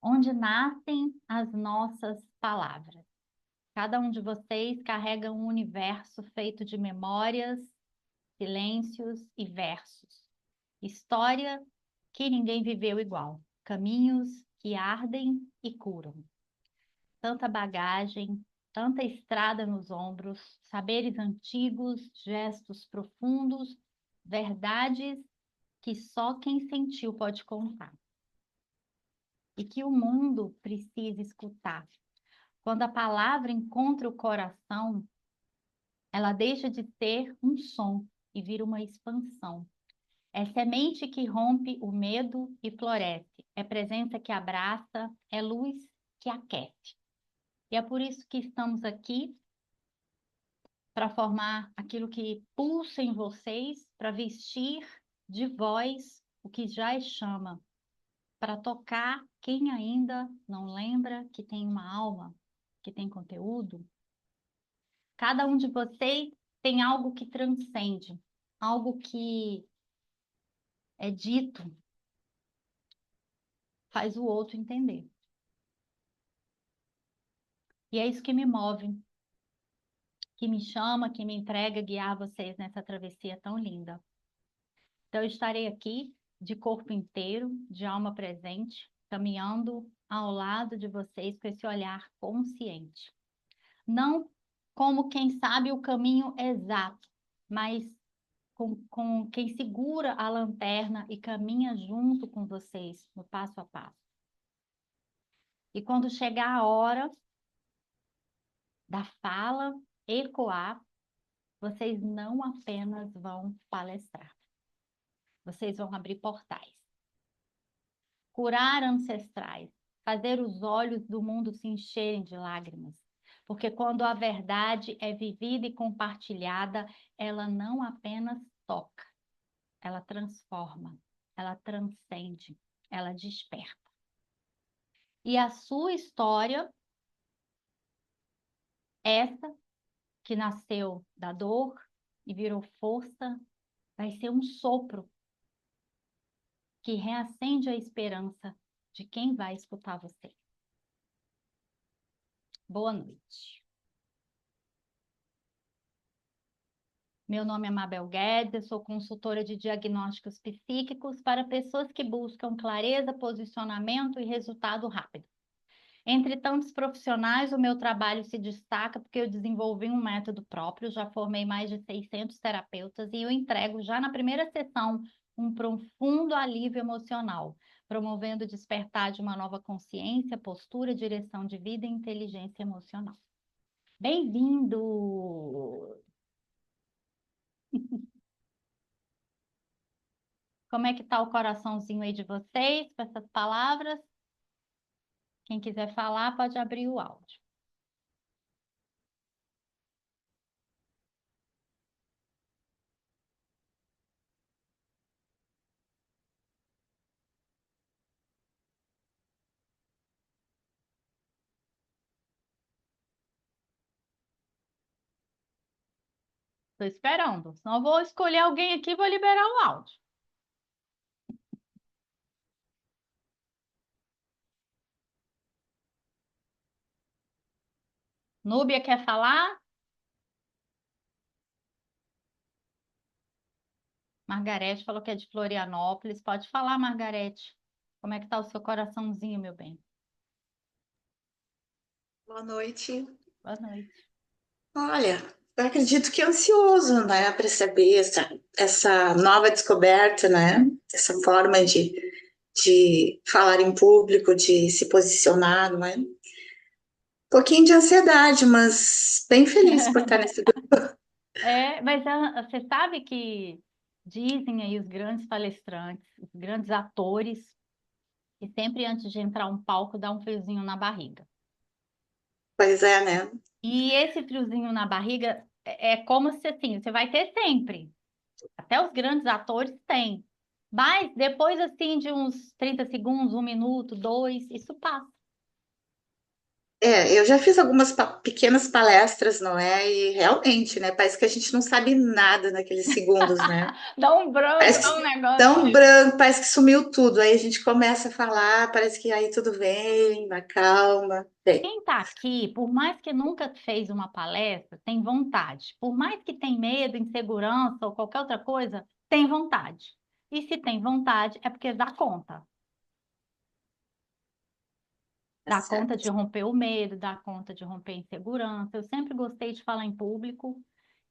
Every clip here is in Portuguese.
onde nascem as nossas palavras. Cada um de vocês carrega um universo feito de memórias, silêncios e versos. História que ninguém viveu igual. Caminhos que ardem e curam. Tanta bagagem, tanta estrada nos ombros, saberes antigos, gestos profundos, verdades que só quem sentiu pode contar. E que o mundo precisa escutar. Quando a palavra encontra o coração, ela deixa de ser um som e vira uma expansão. É semente que rompe o medo e floresce. É presença que abraça, é luz que aquece. E é por isso que estamos aqui, para formar aquilo que pulsa em vocês, para vestir de voz o que já é chama, para tocar quem ainda não lembra que tem uma alma, que tem conteúdo. Cada um de vocês tem algo que transcende, algo que é dito, faz o outro entender. E é isso que me move, que me chama, que me entrega a guiar vocês nessa travessia tão linda. Então, eu estarei aqui de corpo inteiro, de alma presente, caminhando ao lado de vocês com esse olhar consciente. Não como quem sabe o caminho exato, mas com quem segura a lanterna e caminha junto com vocês no passo a passo. E quando chegar a hora da fala ecoar, vocês não apenas vão palestrar, vocês vão abrir portais, curar ancestrais, fazer os olhos do mundo se encherem de lágrimas. Porque quando a verdade é vivida e compartilhada, ela não apenas toca, ela transforma, ela transcende, ela desperta. E a sua história, essa que nasceu da dor e virou força, vai ser um sopro que reacende a esperança de quem vai escutar você. Boa noite. Meu nome é Mabel Guedes, eu sou consultora de diagnósticos psíquicos para pessoas que buscam clareza, posicionamento e resultado rápido. Entre tantos profissionais, o meu trabalho se destaca porque eu desenvolvi um método próprio, já formei mais de 600 terapeutas e eu entrego já na primeira sessão um profundo alívio emocional, promovendo o despertar de uma nova consciência, postura, direção de vida e inteligência emocional. Bem-vindo! Como é que está o coraçãozinho aí de vocês com essas palavras? Quem quiser falar, pode abrir o áudio. Estou esperando. Senão eu vou escolher alguém aqui e vou liberar o áudio. Núbia quer falar? Margarete falou que é de Florianópolis. Pode falar, Margarete. Como é que tá o seu coraçãozinho, meu bem? Boa noite. Boa noite. Olha, eu acredito que é ansioso, né, para saber essa nova descoberta, né, essa forma de falar em público, de se posicionar, não é? Um pouquinho de ansiedade, mas bem feliz por estar nesse grupo. Mas você sabe que dizem aí os grandes palestrantes, os grandes atores, que sempre antes de entrar um palco dá um friozinho na barriga. Pois é, né? E esse friozinho na barriga é como se assim, você vai ter sempre. Até os grandes atores têm. Mas depois assim de uns 30 segundos, um minuto, dois, isso passa. Eu já fiz algumas pequenas palestras, não é? E realmente, né? Parece que a gente não sabe nada naqueles segundos, né? Dá um branco, Parece dá um que negócio. tão branco, parece que sumiu tudo. Aí a gente começa a falar, parece que aí tudo vem, na calma. Bem, Quem está aqui, por mais que nunca fez uma palestra, tem vontade. Por mais que tenha medo, insegurança ou qualquer outra coisa, tem vontade. E se tem vontade, é porque dá conta. tá Dá conta certo. de romper o medo, dá conta de romper a insegurança. Eu sempre gostei de falar em público.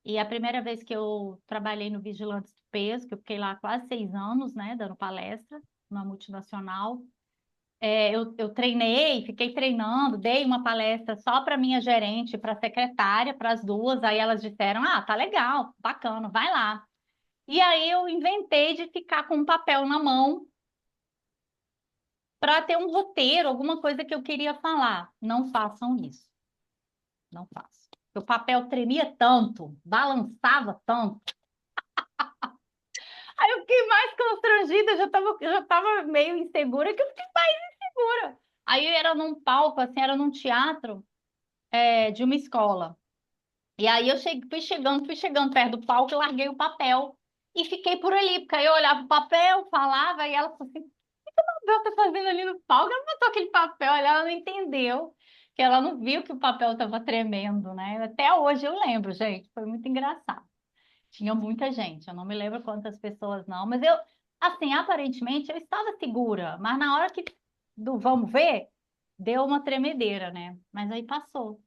E a primeira vez que eu trabalhei no Vigilantes do Peso, que eu fiquei lá quase 6 anos, né, dando palestra, numa multinacional, eu treinei, fiquei treinando, dei uma palestra só para minha gerente, para a secretária, para as duas. Aí elas disseram: Ah, tá legal, bacana, vai lá. E aí eu inventei de ficar com um papel na mão para ter um roteiro, alguma coisa que eu queria falar. Não façam isso, não façam. O papel tremia tanto, balançava tanto. Aí eu fiquei mais constrangida, eu já tava meio insegura, que eu fiquei mais insegura. Aí era num palco, assim, era num teatro, de uma escola. E aí eu fui chegando perto do palco e larguei o papel. E fiquei por ali, porque aí eu olhava o papel, falava, e ela falou assim: o que o papel tá fazendo ali no palco? Ela botou aquele papel, olha, ela não entendeu, que ela não viu que o papel estava tremendo, né? Até hoje eu lembro, gente, foi muito engraçado. Tinha muita gente, eu não me lembro quantas pessoas não, mas eu, assim, aparentemente eu estava segura, mas na hora que do vamos ver, deu uma tremedeira, né? Mas aí passou,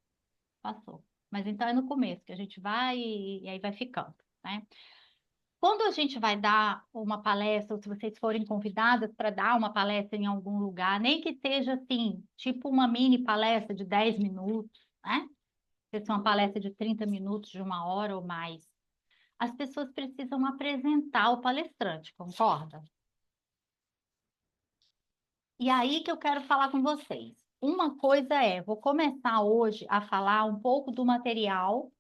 passou. Mas então é no começo que a gente vai e aí vai ficando, né? Quando a gente vai dar uma palestra, ou se vocês forem convidadas para dar uma palestra em algum lugar, nem que seja assim, tipo uma mini palestra de 10 minutos, né? Se for uma palestra de 30 minutos, de 1 hora ou mais, as pessoas precisam apresentar o palestrante, concorda? E aí que eu quero falar com vocês. Uma coisa vou começar hoje a falar um pouco do material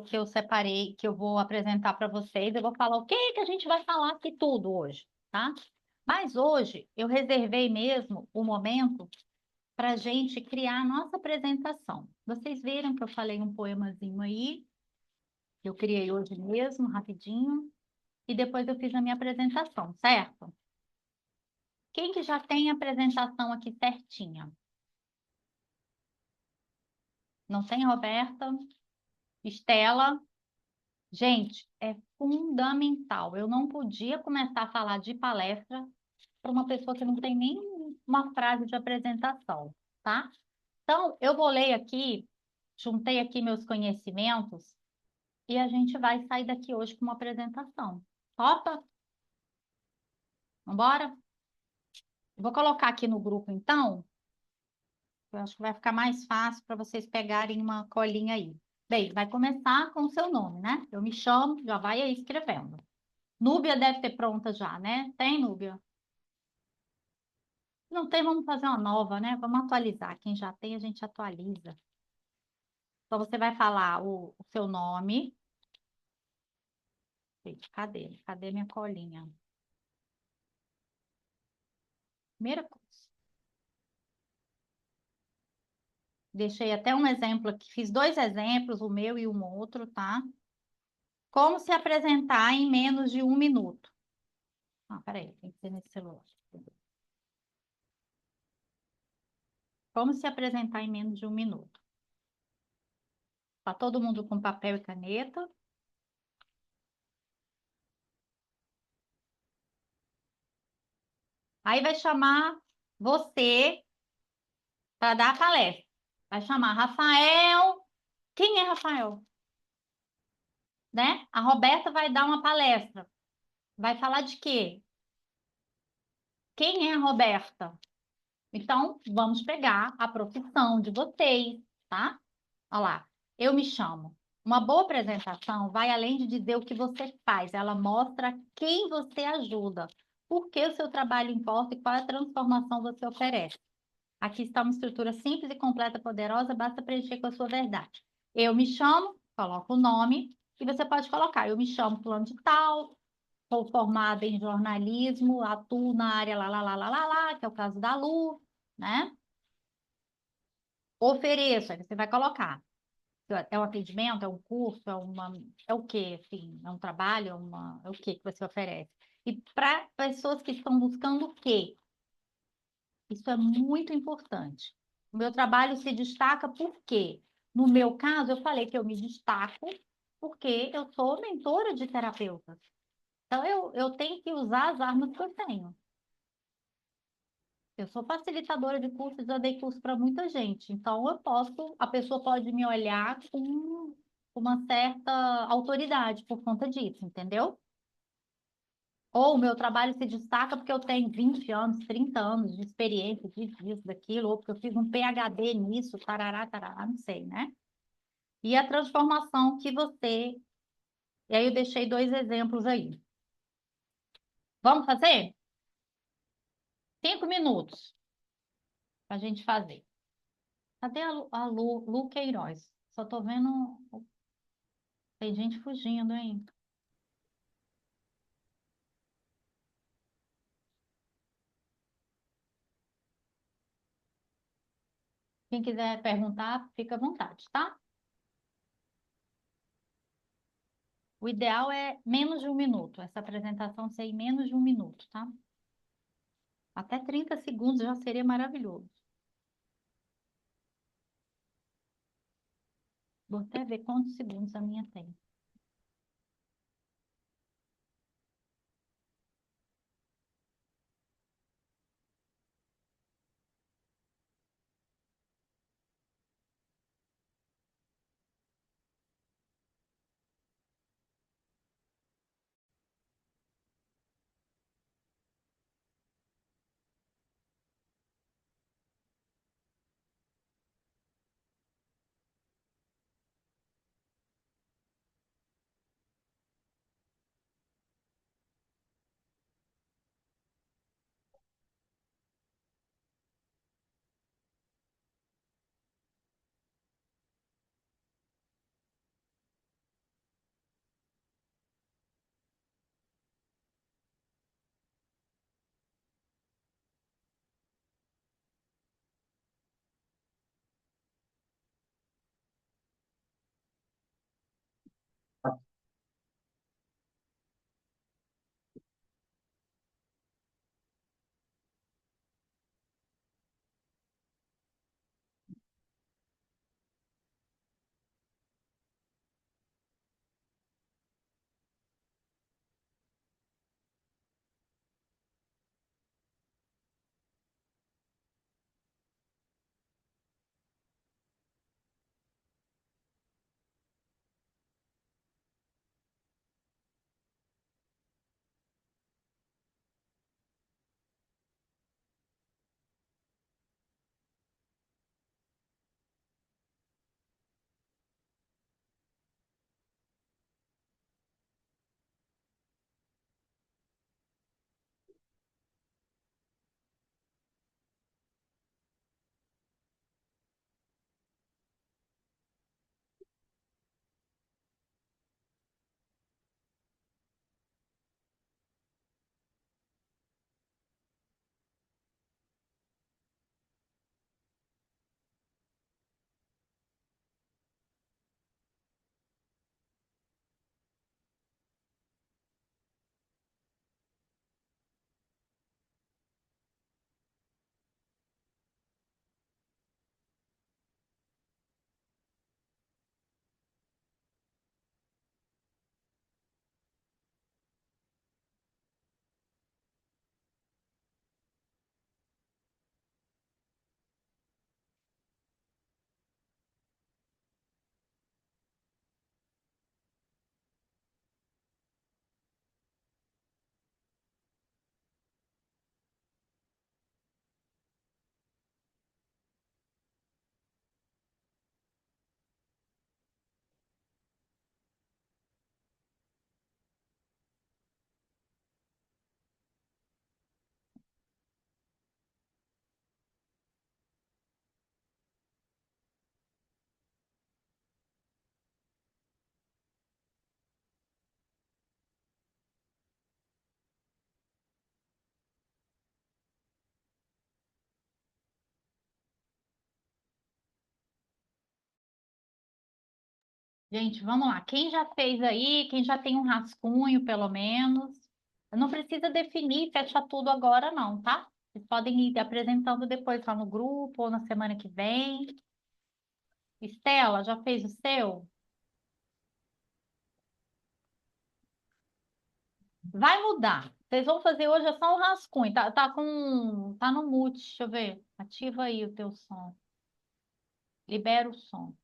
que eu separei, que eu vou apresentar para vocês. Eu vou falar o que que a gente vai falar aqui tudo hoje, tá? Mas hoje eu reservei mesmo o momento para a gente criar a nossa apresentação. Vocês viram que eu falei um poemazinho aí, que eu criei hoje mesmo, rapidinho, e depois eu fiz a minha apresentação, certo? Quem que já tem a apresentação aqui certinha? Não tem, Roberta? Estela? Gente, é fundamental. Eu não podia começar a falar de palestra para uma pessoa que não tem nem uma frase de apresentação, tá? Então, eu vou ler aqui, juntei aqui meus conhecimentos e a gente vai sair daqui hoje com uma apresentação. Topa? Vambora? Vou colocar aqui no grupo, então. Eu acho que vai ficar mais fácil para vocês pegarem uma colinha aí. Bem, vai começar com o seu nome, né? Eu me chamo, já vai aí escrevendo. Núbia deve ter pronta já, né? Tem, Núbia? Não tem, vamos fazer uma nova, né? Vamos atualizar. Quem já tem, a gente atualiza. Então, você vai falar o seu nome. Gente, cadê? Cadê minha colinha? Primeira coisa. Deixei até um exemplo aqui. Fiz 2 exemplos, o meu e um outro, tá? Como se apresentar em menos de 1 minuto. Ah, peraí, tem que ser nesse celular. Como se apresentar em menos de 1 minuto? Tá todo mundo com papel e caneta? Aí vai chamar você para dar a palestra. Vai chamar Rafael. Quem é Rafael? Né? A Roberta vai dar uma palestra. Vai falar de quê? Quem é a Roberta? Então, vamos pegar a profissão de vocês, tá? Olha lá, eu me chamo. Uma boa apresentação vai além de dizer o que você faz, ela mostra quem você ajuda, por que o seu trabalho importa e qual a transformação você oferece. Aqui está uma estrutura simples e completa, poderosa, basta preencher com a sua verdade. Eu me chamo, coloco o nome, e você pode colocar, eu me chamo fulano de tal, sou formada em jornalismo, atuo na área lá, lá, lá, lá, lá, lá, que é o caso da Lu, né? Ofereço, aí você vai colocar. É um atendimento, é um curso, é o quê, assim? É um trabalho, é o quê que você oferece? E para pessoas que estão buscando o quê? Isso é muito importante. O meu trabalho se destaca por quê? No meu caso, eu falei que eu me destaco porque eu sou mentora de terapeutas. Então, eu tenho que usar as armas que eu tenho. Eu sou facilitadora de cursos, já dei curso para muita gente. Então, a pessoa pode me olhar com uma certa autoridade por conta disso, entendeu? Ou o meu trabalho se destaca porque eu tenho 20 anos, 30 anos de experiência disso, daquilo, ou porque eu fiz um PhD nisso, tarará, tarará, não sei, né? E a transformação que você. E aí eu deixei dois exemplos aí. Vamos fazer? 5 minutos para a gente fazer. Cadê a Lu Queiroz? Só tô vendo. Tem gente fugindo, hein? Quem quiser perguntar, fica à vontade, tá? O ideal é menos de 1 minuto. Essa apresentação ser em menos de 1 minuto, tá? Até 30 segundos já seria maravilhoso. Vou até ver quantos segundos a minha tem. Gente, vamos lá. Quem já fez aí, quem já tem um rascunho, pelo menos, não precisa definir, fecha tudo agora, não, tá? Vocês podem ir apresentando depois lá no grupo ou na semana que vem. Estela, já fez o seu? Vai mudar. Vocês vão fazer hoje é só um rascunho. Tá no mute, deixa eu ver. Ativa aí o teu som. Libera o som.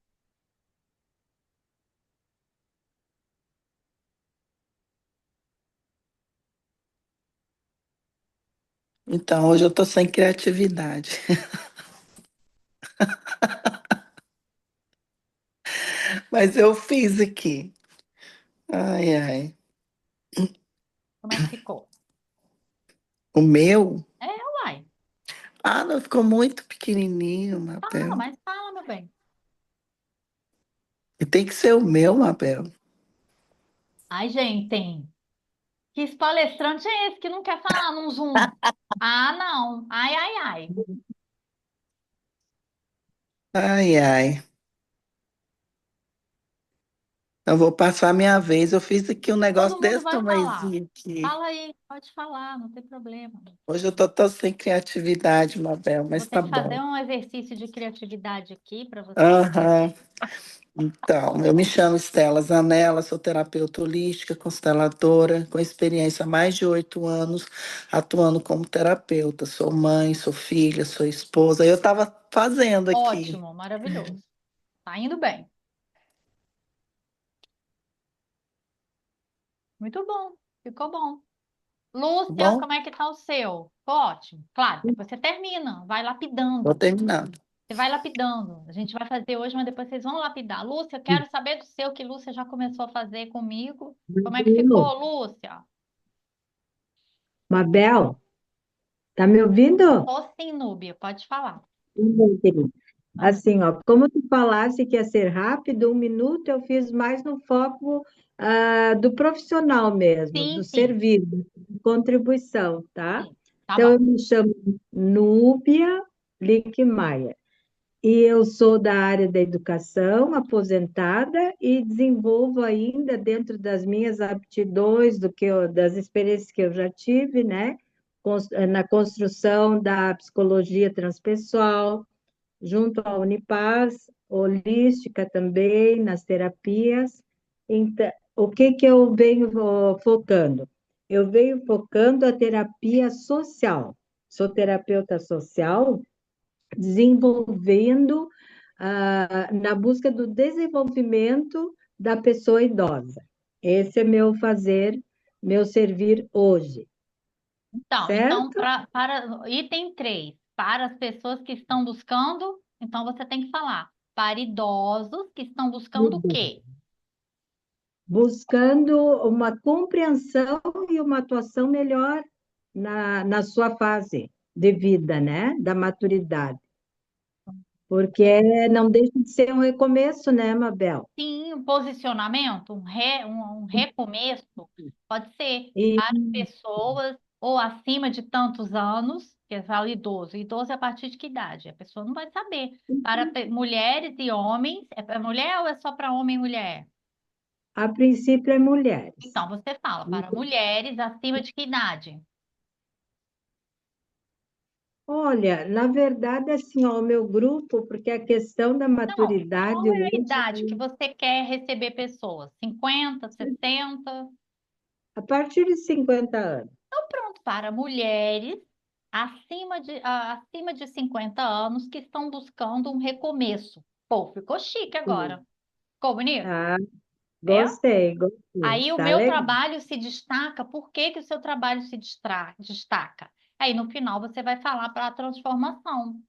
Então, hoje eu tô sem criatividade. Mas eu fiz aqui. Ai, ai. Como é que ficou? O meu? É, uai. Ah, não, ficou muito pequenininho, Fala, Mabel. mas fala, meu bem. E tem que ser o meu, Mabel. Ai, gente, que palestrante é esse que não quer falar num Zoom? Ah, não. Ai, ai, ai. Ai, ai. Eu vou passar a minha vez. Eu fiz aqui um negócio Todo mundo desse vai falar. tamanhozinho aqui. Fala aí, pode falar, não tem problema. Hoje eu tô sem criatividade, Mabel, Vou mas ter tá que fazer bom. um exercício de criatividade aqui para você. Aham. Então, eu me chamo Estela Zanella, sou terapeuta holística, consteladora, com experiência há mais de 8 anos atuando como terapeuta. Sou mãe, sou filha, sou esposa. Eu estava fazendo aqui, Ótimo, maravilhoso. Tá indo bem. Muito bom, ficou bom. tá Lúcia, bom? como é que tá o seu? Ficou ótimo. Claro, depois você termina, vai Vou lapidando. terminando. Você vai lapidando. A gente vai fazer hoje, mas depois vocês vão lapidar. Lúcia, eu quero saber do seu que Lúcia já começou a fazer comigo. Como é que Mabel, ficou, Lúcia? Mabel, tá me ouvindo? Tô sim, Núbia, pode falar. Bem, querido. Ah, Assim, ó, como tu falasse que ia ser rápido, 1 minuto eu fiz mais no foco do profissional mesmo, do sim, sim, serviço, de contribuição, tá? sim. Tá Então, eu bom. me chamo Núbia Lickmaier e eu sou da área da educação, aposentada e desenvolvo ainda dentro das minhas aptidões, das experiências que eu já tive, né? Na construção da psicologia transpessoal, junto à Unipaz, holística também, nas terapias. Então, o que que eu venho focando? Eu venho focando a terapia social. Sou terapeuta social, desenvolvendo na busca do desenvolvimento da pessoa idosa. Esse é meu fazer, meu servir hoje, Então, certo? para item 3, para as pessoas que estão buscando, então você tem que falar. Para idosos que estão buscando o quê? Buscando uma compreensão e uma atuação melhor na sua fase de vida, né? Da maturidade. Porque não deixa de ser um recomeço, né, Mabel? Sim, um posicionamento, um recomeço, pode ser E para pessoas ou acima de tantos anos, que fala idoso. Idoso é a partir de que idade? A pessoa não vai saber. Para mulheres e homens, é para mulher ou é só para homem e mulher? a princípio é mulheres. Então, você fala para mulheres acima de que idade? Olha, na verdade, assim, ó, o meu grupo, porque a questão da Não, maturidade qual é a hoje, idade que você quer receber pessoas? 50, 60? a partir de 50 anos. Então, pronto, para mulheres acima de 50 anos que estão buscando um recomeço. Pô, ficou chique agora. Ficou bonito? Ah, É? gostei, Aí o tá meu legal. trabalho se destaca. Por que que o seu trabalho se destaca? Aí no final você vai falar para a transformação,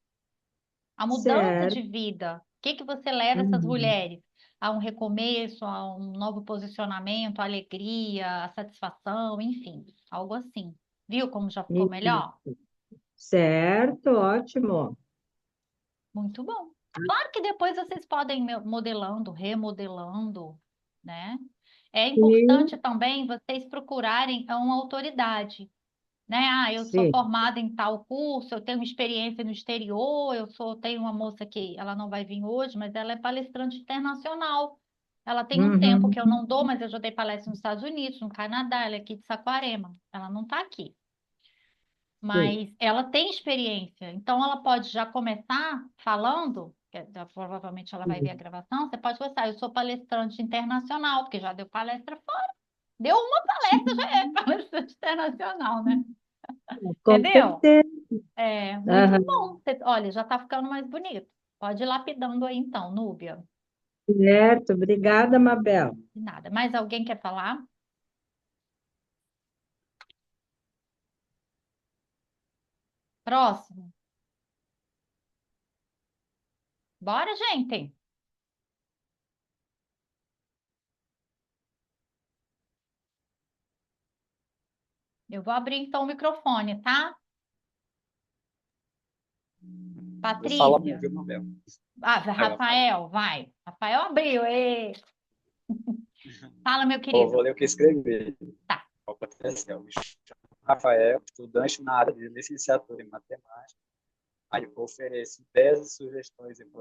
a mudança de Certo. vida. O que que você leva essas Uhum. mulheres? A um recomeço, a um novo posicionamento, a alegria, a satisfação, enfim, algo assim. Viu como já ficou Isso. melhor? Certo, ótimo. Muito bom. Claro que depois vocês podem modelando, remodelando, né? É Sim, importante também vocês procurarem uma autoridade, né? Ah, eu sou sim. formada em tal curso, eu tenho experiência no exterior, tenho uma moça que ela não vai vir hoje, mas ela é palestrante internacional. Ela tem um tempo que eu Uhum. não dou, mas eu já dei palestra nos Estados Unidos, no Canadá, ela é aqui de Saquarema. Ela não está aqui, Sim. mas ela tem experiência. Então, ela pode já começar falando, provavelmente ela vai ver a gravação, você pode gostar. Eu sou palestrante internacional, porque já deu palestra fora. Deu uma palestra, já é palestrante internacional, né? Com Entendeu? certeza. É muito Aham. bom. Olha, já está ficando mais bonito. Pode ir lapidando aí então, Núbia. Certo, obrigada, Mabel. De nada. Mais alguém quer falar? Próximo. Bora, gente. Eu vou abrir então o microfone, tá? Eu falo a mim, Patrícia. viu, Mabel? Ah, Aí eu falo. Rafael, vai. Rafael abriu. Ê. Fala, meu Vou querido. ler o que escrevi. Tá. Eu me chamo Rafael, estudante na área de licenciatura em matemática. Aí eu ofereço ideias, sugestões e Fala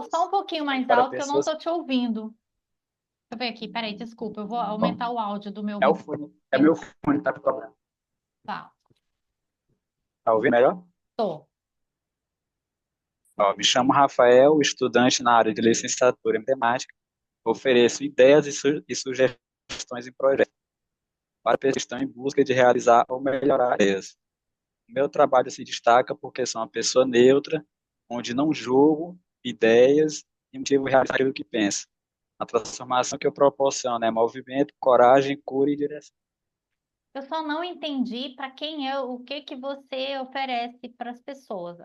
só projetos um pouquinho mais para alto que eu não pessoas. tô te ouvindo. Deixa eu ver aqui, peraí, desculpa. Eu vou aumentar o áudio do meu É o microfone. fone, é meu fone que tá com problema. Tá. Tá ouvindo melhor? Tô. Ó, me chamo Rafael, estudante na área de licenciatura em matemática. Ofereço ideias e sugestões e projetos para pessoas que estão em busca de realizar ou melhorar ideias. O meu trabalho se destaca porque sou uma pessoa neutra, onde não julgo ideias e motivo realizar aquilo que penso. A transformação que eu proporciono é movimento, coragem, cura e direção. Eu só não entendi para quem é, o que que você oferece para as pessoas.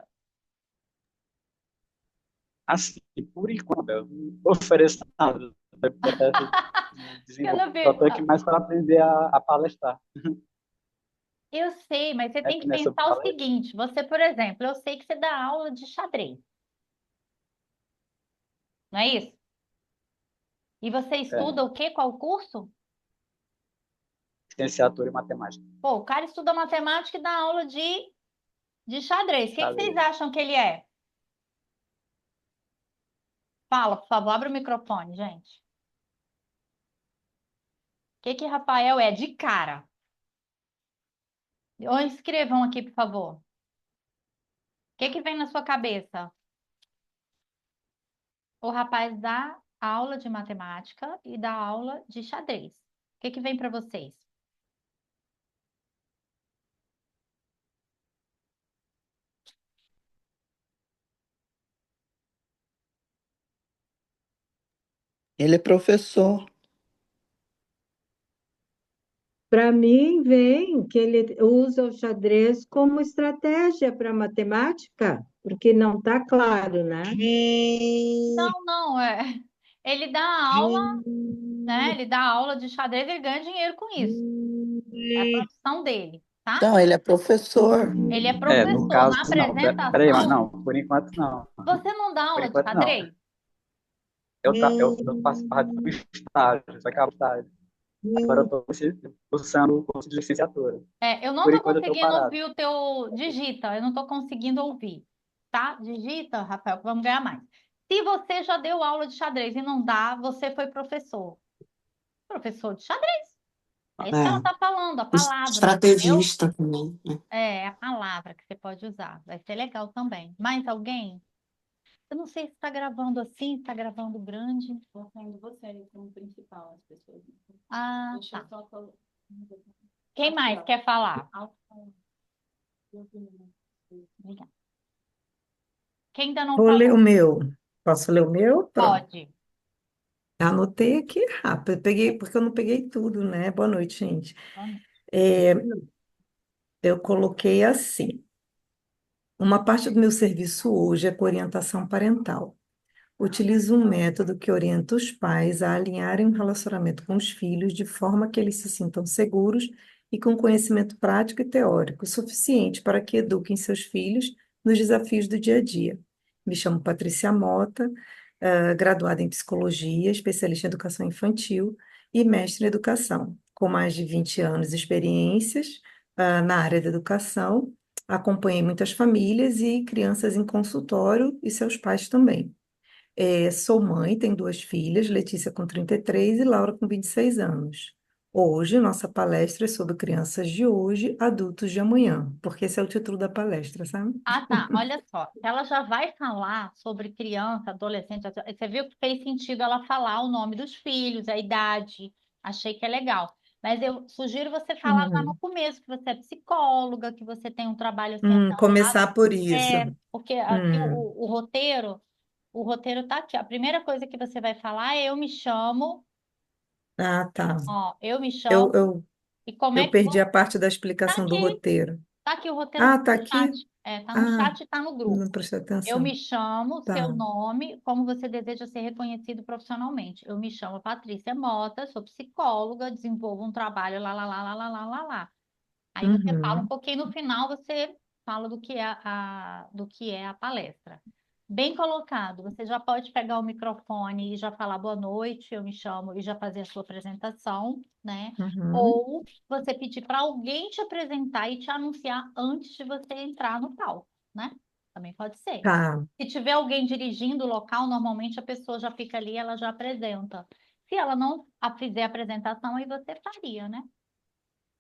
Assim, por enquanto, eu não ofereço nada. Eu pretendo me Eu desenvolver. não vi. Só estou aqui mais para aprender a palestrar. Eu sei, mas você É tem que que nessa pensar o palestra, seguinte: você, por exemplo, eu sei que você dá aula de xadrez, não é isso? E você é, estuda o quê? Qual curso? licenciatura em matemática. Pô, o cara estuda matemática e dá aula de xadrez. O que que vocês Xadrez. acham que ele é? Fala, por favor, abre o microfone, gente. O que que Rafael é de cara? Ou escrevam aqui, por favor. O que que vem na sua cabeça? O rapaz dá aula de matemática e dá aula de xadrez. O que que vem para vocês? Ele é professor. Para mim, vem que ele usa o xadrez como estratégia para matemática, porque não está claro, né? Não, não, é. Ele dá aula, né? Ele dá aula de xadrez e ganha dinheiro com isso. É a profissão dele, tá? Então, ele é professor. Ele é No professor. caso, Na não. Peraí, mas apresentação, não, por enquanto não. você não dá Por aula de enquanto não. xadrez? Eu participava de um estágio, só que é um estágio. Agora eu estou cursando o curso de licenciatura. É, eu não Por estou enquanto eu estou conseguindo parado. ouvir o teu. Digita, eu não estou conseguindo ouvir. Tá? Digita, Rafael, que vamos ganhar mais. Se você já deu aula de xadrez e não dá, você foi professor. Professor de xadrez. É isso que ela É, está falando, a palavra, entendeu? estrategista também, né? É a palavra que você pode usar. Vai ser legal também. Mais alguém? Eu não sei se está gravando assim, está gravando grande. Estou sendo você como principal, as pessoas. Ah, Deixa eu tá. só colocar. Quem Aqui, mais ó. quer falar? Obrigada. Quem ainda não Vou ler o falou? meu. Posso ler o meu? Pronto. Pode. Anotei aqui rápido. Peguei, porque eu não peguei tudo, né? Boa noite, gente. Vamos. É, eu coloquei assim: uma parte do meu serviço hoje é com orientação parental. Utilizo um método que orienta os pais a alinharem o relacionamento com os filhos de forma que eles se sintam seguros e com conhecimento prático e teórico suficiente para que eduquem seus filhos nos desafios do dia a dia. Me chamo Patrícia Mota, graduada em psicologia, especialista em educação infantil e mestre em educação, com mais de 20 anos de experiências, na área da educação. Acompanhei muitas famílias e crianças em consultório e seus pais também. Sou mãe, tenho duas filhas, Letícia com 33 e Laura com 26 anos. Hoje, nossa palestra é sobre crianças de hoje, adultos de amanhã, porque esse é o título da palestra, sabe? Ah, tá. Olha só. Ela já vai falar sobre criança, adolescente. Você viu que fez sentido ela falar o nome dos filhos, a idade. Achei que é legal. Mas eu sugiro você falar lá no Uhum. começo, que você é psicóloga, que você tem um trabalho assim, Começar por isso. porque aqui Hum, o roteiro tá aqui. A primeira coisa que você vai falar é eu me chamo, tá. ó, eu me Eu, chamo, eu, e como é eu que perdi a você. parte da Tá explicação do aqui, roteiro. tá aqui o roteiro Ah, tá tá no aqui? chat. Tá no Ah, chat e tá no grupo. não prestei Eu me atenção. chamo, seu Tá. nome, como você deseja ser reconhecido profissionalmente. Eu me chamo Patrícia Mota, sou psicóloga, desenvolvo um trabalho lá, lá, lá, lá, lá, lá, lá, lá. Aí você fala um Uhum. pouquinho no final, você fala do que é do que é a palestra. Bem colocado, você já pode pegar o microfone e já falar boa noite, eu me chamo, e já fazer a sua apresentação, né? Uhum. Ou você pedir para alguém te apresentar e te anunciar antes de você entrar no palco, né? Também pode ser. Tá, Se tiver alguém dirigindo o local, normalmente a pessoa já fica ali, ela já apresenta. Se ela não fizer a apresentação, aí você faria, né?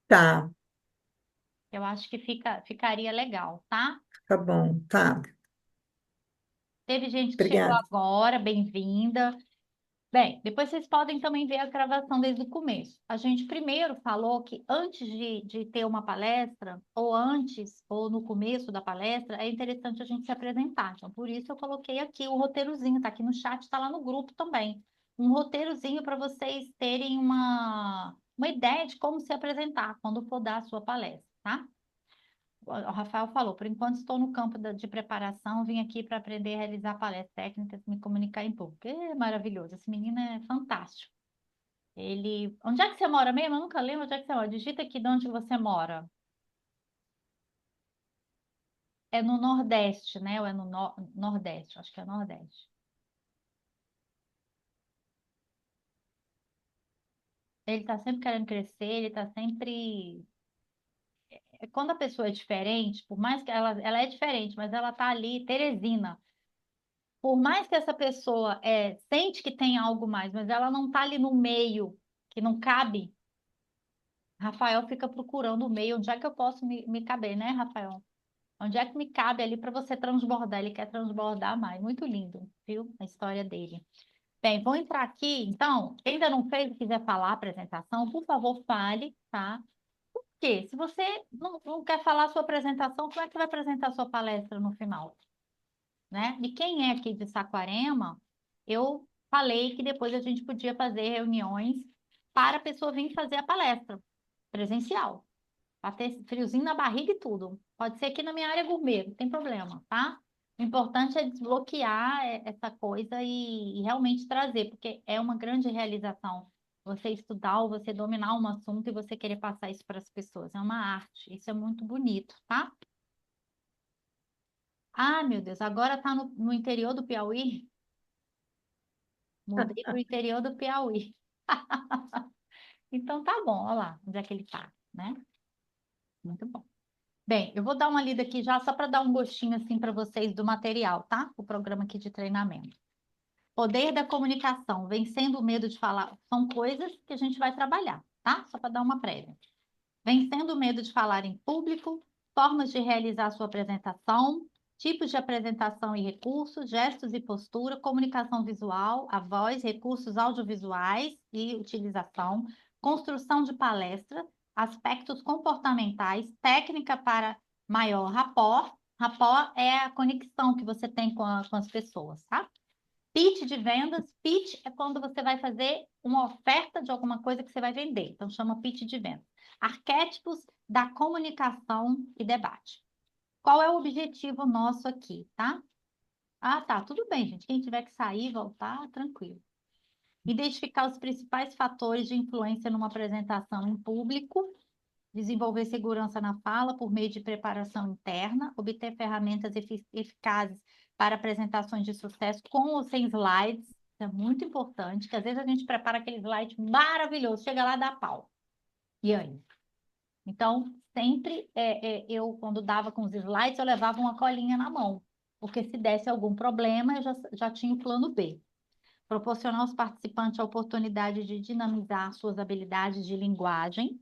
tá, Eu acho que ficaria legal, tá? tá bom, tá. Teve gente que chegou Obrigada. agora, bem-vinda. Bem, depois vocês podem também ver a gravação desde o começo. A gente primeiro falou que antes de ter uma palestra, ou antes, ou no começo da palestra, é interessante a gente se apresentar. Então, por isso eu coloquei aqui o roteirozinho, tá aqui no chat, tá lá no grupo também. Um roteirozinho para vocês terem uma ideia de como se apresentar quando for dar a sua palestra, tá? O Rafael falou, por enquanto estou no campo de preparação, vim aqui para aprender a realizar palestras técnicas, me comunicar em público. É maravilhoso, esse menino é fantástico. Ele, onde é que você mora mesmo? Eu nunca lembro onde é que você mora. Digita aqui de onde você mora. É no Nordeste, né? Ou é no Nordeste? Acho que é Nordeste. Ele está sempre querendo crescer, ele está sempre. Quando a pessoa é diferente, por mais que ela é diferente, mas ela está ali, Teresina. Por mais que essa pessoa sente que tem algo mais, mas ela não está ali no meio, que não cabe, Rafael fica procurando o meio, onde é que eu posso me caber, né, Rafael? Onde é que me cabe ali para você transbordar? Ele quer transbordar mais. Muito lindo, viu? A história dele. Bem, vou entrar aqui, então. Quem ainda não fez e quiser falar a apresentação, por favor, fale, tá? Porque se você não quer falar a sua apresentação, como é que vai apresentar a sua palestra no final? Né? E quem é aqui de Saquarema, eu falei que depois a gente podia fazer reuniões para a pessoa vir fazer a palestra presencial, para ter friozinho na barriga e tudo. Pode ser aqui na minha área gourmet, não tem problema, tá? O importante é desbloquear essa coisa e realmente trazer, porque é uma grande realização você estudar ou você dominar um assunto e você querer passar isso para as pessoas. É uma arte, isso é muito bonito, tá? Ah, meu Deus, agora tá no interior do Piauí? Mudei para o interior do Piauí. Então tá bom, olha lá onde é que ele tá, né? Muito bom. Bem, eu vou dar uma lida aqui já só para dar um gostinho assim para vocês do material, tá? O programa aqui de treinamento. Poder da comunicação, vencendo o medo de falar, são coisas que a gente vai trabalhar, tá? Só para dar uma prévia. Vencendo o medo de falar em público, formas de realizar sua apresentação, tipos de apresentação e recursos, gestos e postura, comunicação visual, a voz, recursos audiovisuais e utilização, construção de palestra, aspectos comportamentais, técnica para maior rapport. Rapport é a conexão que você tem com as pessoas, tá? Pitch de vendas. Pitch é quando você vai fazer uma oferta de alguma coisa que você vai vender. Então, chama pitch de vendas. Arquétipos da comunicação e debate. Qual é o objetivo nosso aqui, tá? Ah, tá, tudo bem, gente. Quem tiver que sair, voltar, tranquilo. Identificar os principais fatores de influência numa apresentação em público, desenvolver segurança na fala por meio de preparação interna, obter ferramentas eficazes para apresentações de sucesso com ou sem slides. Isso é muito importante, que às vezes a gente prepara aquele slide maravilhoso, chega lá e dá pau. E aí? Então, sempre eu, quando dava com os slides, eu levava uma colinha na mão, porque se desse algum problema, eu já tinha o plano B. Proporcionar aos participantes a oportunidade de dinamizar suas habilidades de linguagem,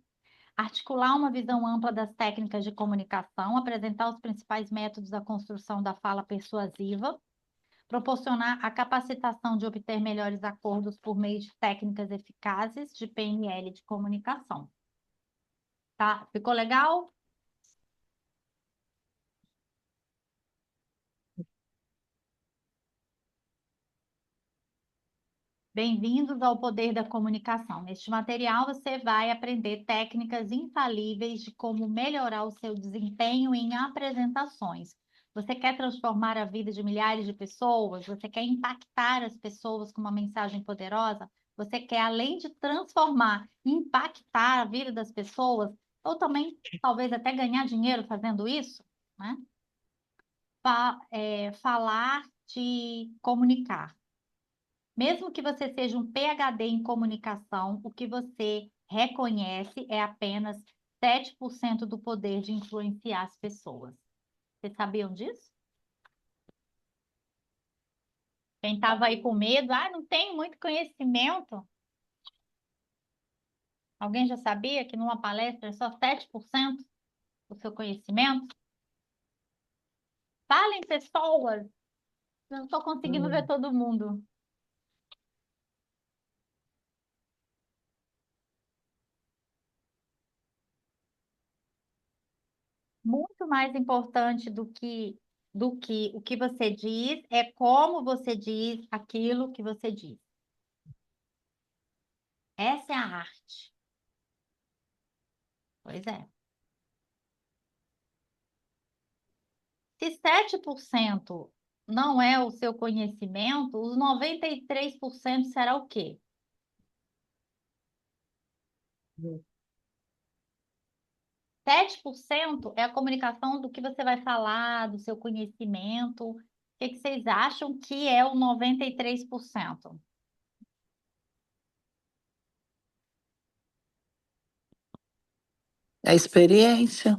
articular uma visão ampla das técnicas de comunicação, apresentar os principais métodos da construção da fala persuasiva, proporcionar a capacitação de obter melhores acordos por meio de técnicas eficazes de PNL de comunicação. Tá? Ficou legal? Bem-vindos ao Poder da Comunicação. Neste material, você vai aprender técnicas infalíveis de como melhorar o seu desempenho em apresentações. Você quer transformar a vida de milhares de pessoas? Você quer impactar as pessoas com uma mensagem poderosa? Você quer, além de transformar, impactar a vida das pessoas, ou também, talvez, até ganhar dinheiro fazendo isso, né? Falar de comunicar. Mesmo que você seja um PhD em comunicação, o que você reconhece é apenas 7% do poder de influenciar as pessoas. Vocês sabiam disso? Quem estava aí com medo, não tenho muito conhecimento. Alguém já sabia que numa palestra é só 7% do seu conhecimento? Falem, pessoas! Eu não estou conseguindo ver todo mundo. Muito mais importante do que o que você diz é como você diz aquilo que você diz. Essa é a arte. Pois é. Se 7% não é o seu conhecimento, os 93% será o quê? 7% é a comunicação do que você vai falar, do seu conhecimento. O que vocês acham que é o 93%? É experiência.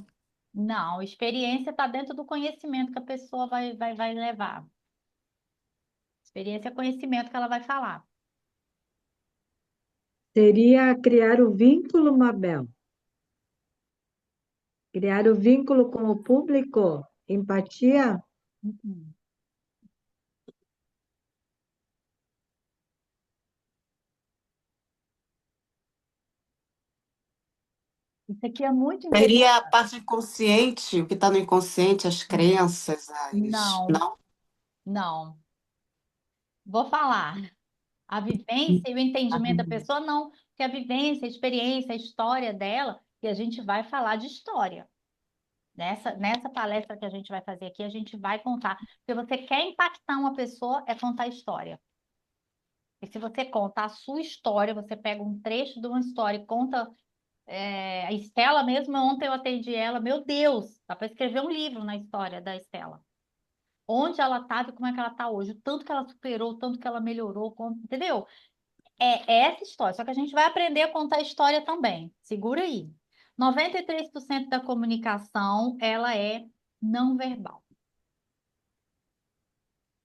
Não, experiência está dentro do conhecimento que a pessoa vai levar. Experiência é conhecimento que ela vai falar. Seria criar o vínculo, Mabel. Criar o vínculo com o público, empatia. Uhum. Isso aqui é muito interessante. Seria a parte inconsciente, o que está no inconsciente, as crenças, Não, Não? não. Vou falar. A vivência e o entendimento da pessoa, não. Porque a vivência, a experiência, a história dela, e a gente vai falar de história. Nessa palestra que a gente vai fazer aqui, a gente vai contar. Porque você quer impactar uma pessoa, é contar história. E se você conta a sua história, você pega um trecho de uma história e conta. A Estela mesmo, ontem eu atendi ela, meu Deus, dá para escrever um livro na história da Estela. Onde ela estava e como é que ela está hoje, o tanto que ela superou, o tanto que ela melhorou, entendeu? É essa história, só que a gente vai aprender a contar história também. Segura aí. 93% da comunicação, ela é não verbal.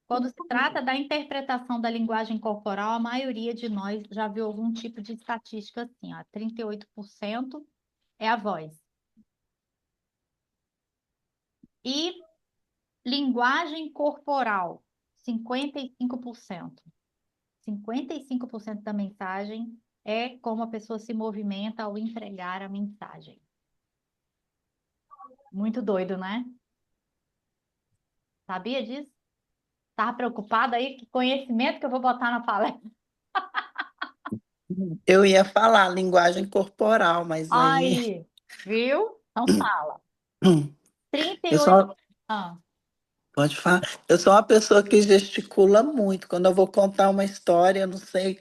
Quando se trata da interpretação da linguagem corporal, a maioria de nós já viu algum tipo de estatística assim, ó, 38% é a voz. E linguagem corporal, 55%. 55% da mensagem é como a pessoa se movimenta ao entregar a mensagem. Muito doido, né? Sabia disso? Estava preocupada aí? Que conhecimento que eu vou botar na palestra? Eu ia falar linguagem corporal, mas aí Aí, viu? Então fala. eu 38. só Ah, pode falar. Eu sou uma pessoa que gesticula muito. Quando eu vou contar uma história, eu não sei.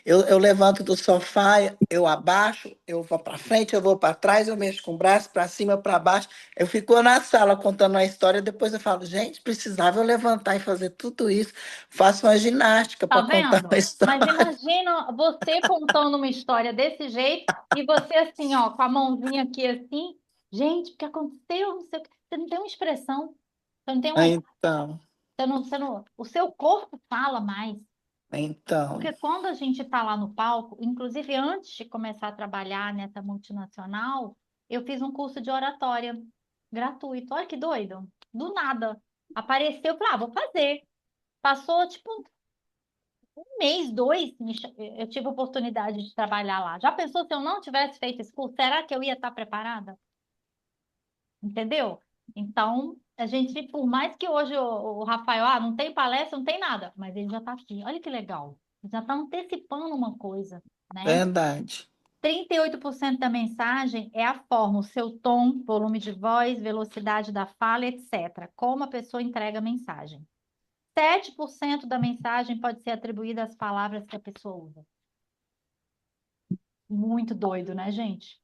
Eu levanto do sofá, eu abaixo, eu vou para frente, eu vou para trás, eu mexo com o braço para cima, para baixo. Eu fico na sala contando a história, depois eu falo, gente, precisava eu levantar e fazer tudo isso. Faço uma ginástica tá para contar uma vendo? Mas história. imagina você contando uma história desse jeito e você assim, ó, com a mãozinha aqui assim. Gente, o que aconteceu? Não sei o que. Você não tem uma expressão. Você não tem uma. Então. O seu corpo fala mais. Então, Porque quando a gente está lá no palco, inclusive antes de começar a trabalhar nessa multinacional, eu fiz um curso de oratória gratuito. Olha que doido. Do nada. Apareceu, eu falei, vou fazer. Passou tipo um mês, dois, eu tive a oportunidade de trabalhar lá. Já pensou se eu não tivesse feito esse curso? Será que eu ia estar preparada? Entendeu? Então, a gente, por mais que hoje o Rafael, não tem palestra, não tem nada, mas ele já está aqui. Olha que legal. Ele já está antecipando uma coisa, né? verdade. 38% da mensagem é a forma, o seu tom, volume de voz, velocidade da fala, etc. Como a pessoa entrega a mensagem. 7% da mensagem pode ser atribuída às palavras que a pessoa usa. Muito doido, né, gente?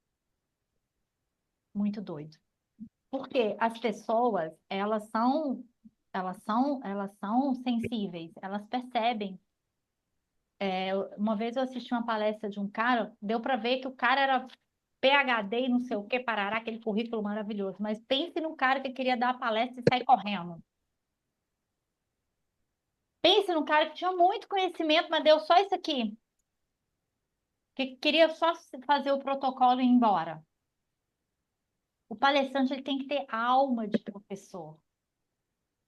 Muito doido. Porque as pessoas, elas são sensíveis, elas percebem. Uma vez eu assisti uma palestra de um cara, deu para ver que o cara era PhD e não sei o que, parará, aquele currículo maravilhoso. Mas pense num cara que queria dar a palestra e sair correndo. Pense num cara que tinha muito conhecimento, mas deu só isso aqui, que queria só fazer o protocolo e ir embora. O palestrante ele tem que ter alma de professor,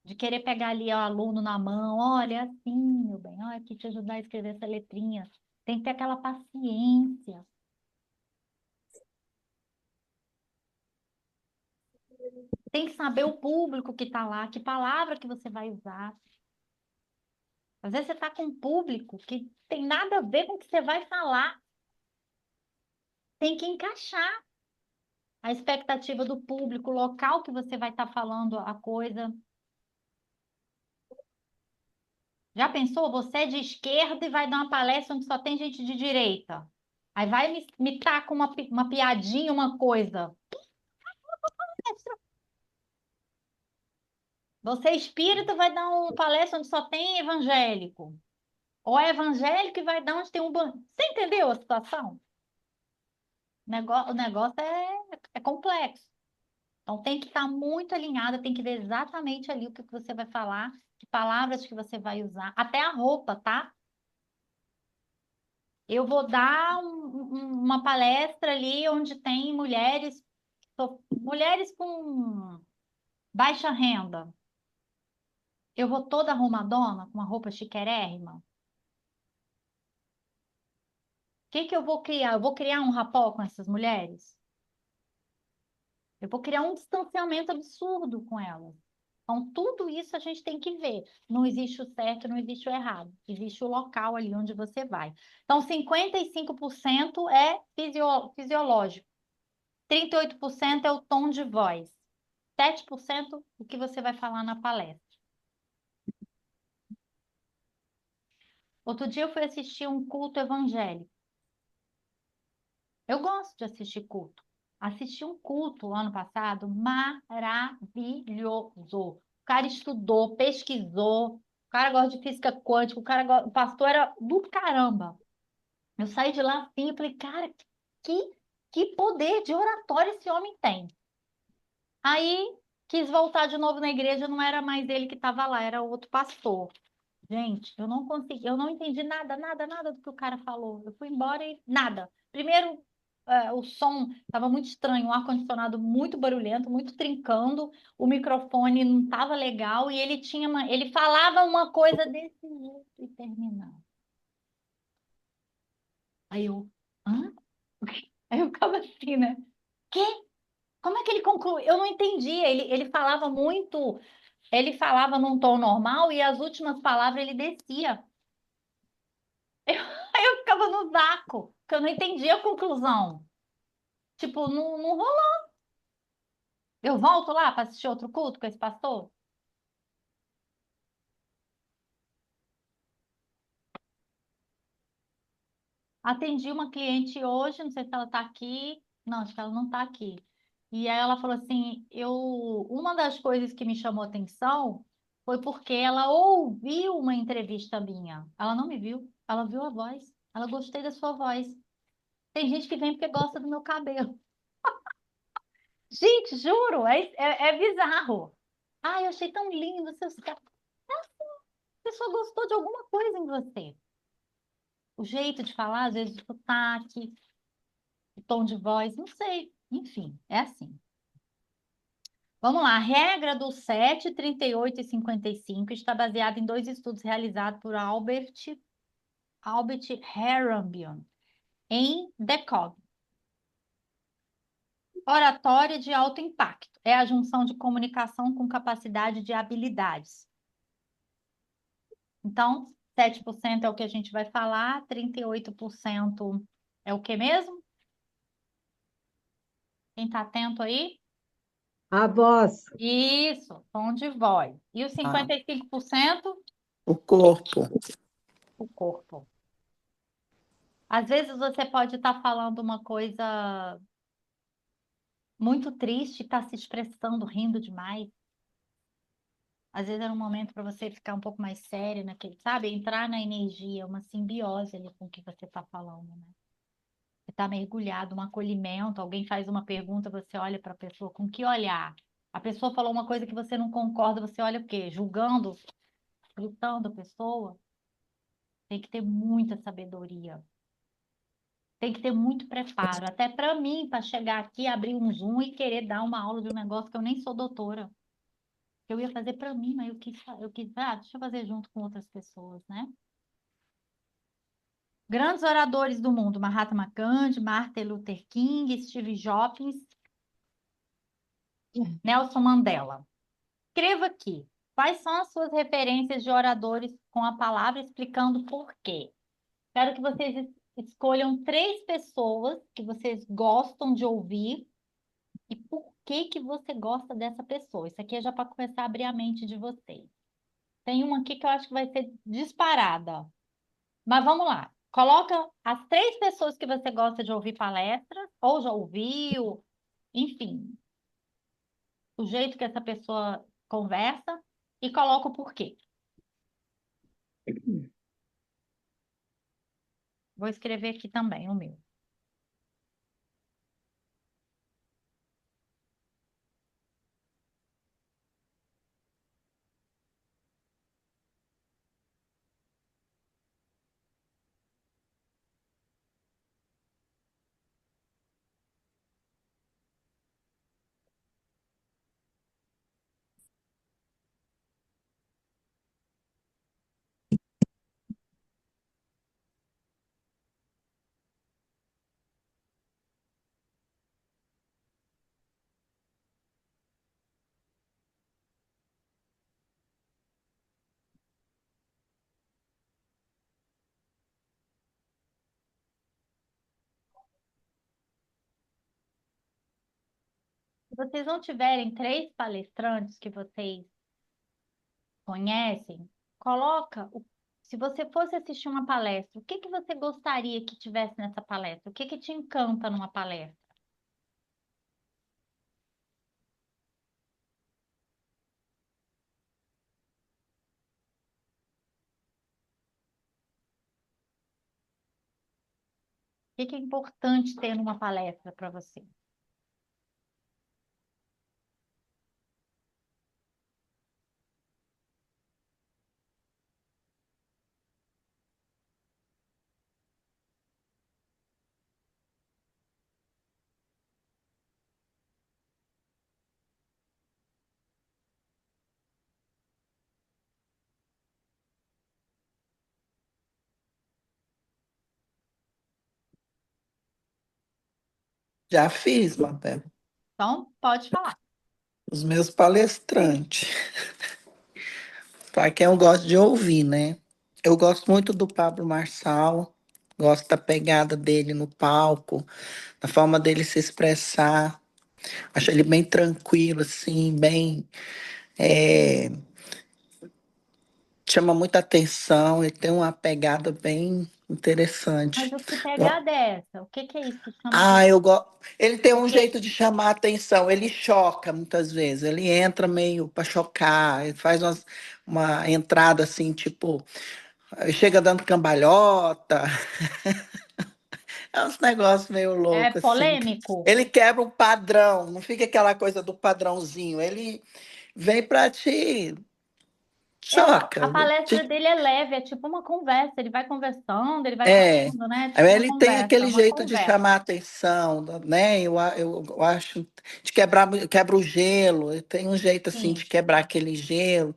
de querer pegar ali o aluno na mão, olha, é assim, meu bem, olha aqui te ajudar a escrever essa letrinha. Tem que ter aquela paciência. Tem que saber o público que está lá, que palavra que você vai usar. Às vezes você está com um público que tem nada a ver com o que você vai falar. Tem que encaixar a expectativa do público, o local que você vai estar falando a coisa. Já pensou? Você é de esquerda e vai dar uma palestra onde só tem gente de direita. Aí vai me taca uma piadinha, uma coisa. Você é espírita vai dar uma palestra onde só tem evangélico. Ou é evangélico e vai dar onde tem um. Você entendeu a situação? O negócio é complexo. Então tem que estar muito alinhada, tem que ver exatamente ali o que você vai falar, que palavras que você vai usar, até a roupa, tá? Eu vou dar uma palestra ali onde tem mulheres com baixa renda. Eu vou toda arrumadona, com uma roupa chiquérrima. O que que eu vou criar? Eu vou criar um rapó com essas mulheres? Eu vou criar um distanciamento absurdo com elas. Então, tudo isso a gente tem que ver. Não existe o certo, não existe o errado. Existe o local ali onde você vai. Então, 55% é fisiológico. 38% é o tom de voz. 7% o que você vai falar na palestra. Outro dia eu fui assistir um culto evangélico. Eu gosto de assistir culto. Assisti um culto ano passado maravilhoso. O cara estudou, pesquisou. O cara gosta de física quântica. O pastor era do caramba. Eu saí de lá assim e falei, cara, que, que poder de oratória esse homem tem. Aí quis voltar de novo na igreja, não era mais ele que estava lá, era outro pastor. Gente, eu não consegui, eu não entendi nada, nada, nada do que o cara falou. Eu fui embora e nada. Primeiro, o som estava muito estranho, o ar-condicionado muito barulhento, muito trincando, o microfone não estava legal e ele falava uma coisa desse jeito e terminava. Aí eu, hã? Aí eu ficava assim, né? Quê? Como é que ele conclui? Eu não entendi. Ele falava num tom normal e as últimas palavras ele descia. Aí eu ficava no vácuo, porque eu não entendia a conclusão. Tipo, não, não rolou. Eu volto lá para assistir outro culto com esse pastor? Atendi uma cliente hoje, não sei se ela está aqui. Não, acho que ela não está aqui. E aí ela falou assim, uma das coisas que me chamou atenção foi porque ela ouviu uma entrevista minha. Ela não me viu, ela viu a voz. Ela gostei da sua voz. Tem gente que vem porque gosta do meu cabelo. Gente, juro, é bizarro. Ai, eu achei tão lindo seus cabelos. pessoa gostou de alguma coisa em você. O jeito de falar, às vezes o sotaque, o tom de voz, não sei. Enfim, é assim. Vamos lá, a regra do 7, 38 e 55 está baseada em dois estudos realizados por Albert Harrabian em Decog. Oratória de alto impacto é a junção de comunicação com capacidade de habilidades. Então, 7% é o que a gente vai falar, 38% é o que mesmo? Quem está atento aí? A voz. Isso, tom de voz. E os Ah, 55%? o corpo. O corpo. Às vezes você pode estar falando uma coisa muito triste, está se expressando, rindo demais. Às vezes era um momento para você ficar um pouco mais sério naquele, sabe? Entrar na energia, uma simbiose ali com o que você está falando, né? Você está mergulhado, um acolhimento, alguém faz uma pergunta, você olha para a pessoa, com que olhar? A pessoa falou uma coisa que você não concorda, você olha o quê? Julgando, gritando a pessoa? Tem que ter muita sabedoria. Tem que ter muito preparo. Até para mim, para chegar aqui, abrir um Zoom e querer dar uma aula de um negócio que eu nem sou doutora. Eu ia fazer para mim, mas deixa eu fazer junto com outras pessoas, né? Grandes oradores do mundo, Mahatma Gandhi, Martin Luther King, Steve Jobs, Nelson Mandela. Escreva aqui, quais são as suas referências de oradores com a palavra explicando por quê. Quero que vocês escolham 3 pessoas que vocês gostam de ouvir e por que que você gosta dessa pessoa. Isso aqui é já para começar a abrir a mente de vocês. Tem uma aqui que eu acho que vai ser disparada. Mas vamos lá. Coloca as 3 pessoas que você gosta de ouvir palestras, ou já ouviu, enfim, o jeito que essa pessoa conversa, e coloca o porquê. Vou escrever aqui também o meu. Se vocês não tiverem 3 palestrantes que vocês conhecem, coloca se você fosse assistir uma palestra, o que que você gostaria que tivesse nessa palestra? O que que te encanta numa palestra? O que que é importante ter numa palestra para você? Já fiz, Mabel. Então, pode falar. Os meus palestrantes. Para quem eu gosto de ouvir, né? Eu gosto muito do Pablo Marçal, gosto da pegada dele no palco, da forma dele se expressar. Acho ele bem tranquilo, assim, bem. é, Chama muita atenção, ele tem uma pegada bem Mas interessante. o que pegada é essa? O que que é isso que chama Ah, atenção? eu gosto. Ele tem um Porque jeito de chamar a atenção, ele choca muitas vezes, ele entra meio para chocar, ele faz uma entrada assim, tipo, chega dando cambalhota. É uns negócios meio é loucos, assim. polêmico. Ele quebra o padrão, não fica aquela coisa do padrãozinho. Ele vem para te A choca. palestra dele é leve, é tipo uma conversa. Ele vai conversando, ele vai É, falando, né? aí Tipo uma ele tem conversa, aquele uma jeito de chamar a conversa. atenção, né? Eu acho de quebra o gelo, ele tem um jeito assim de Sim, quebrar aquele gelo.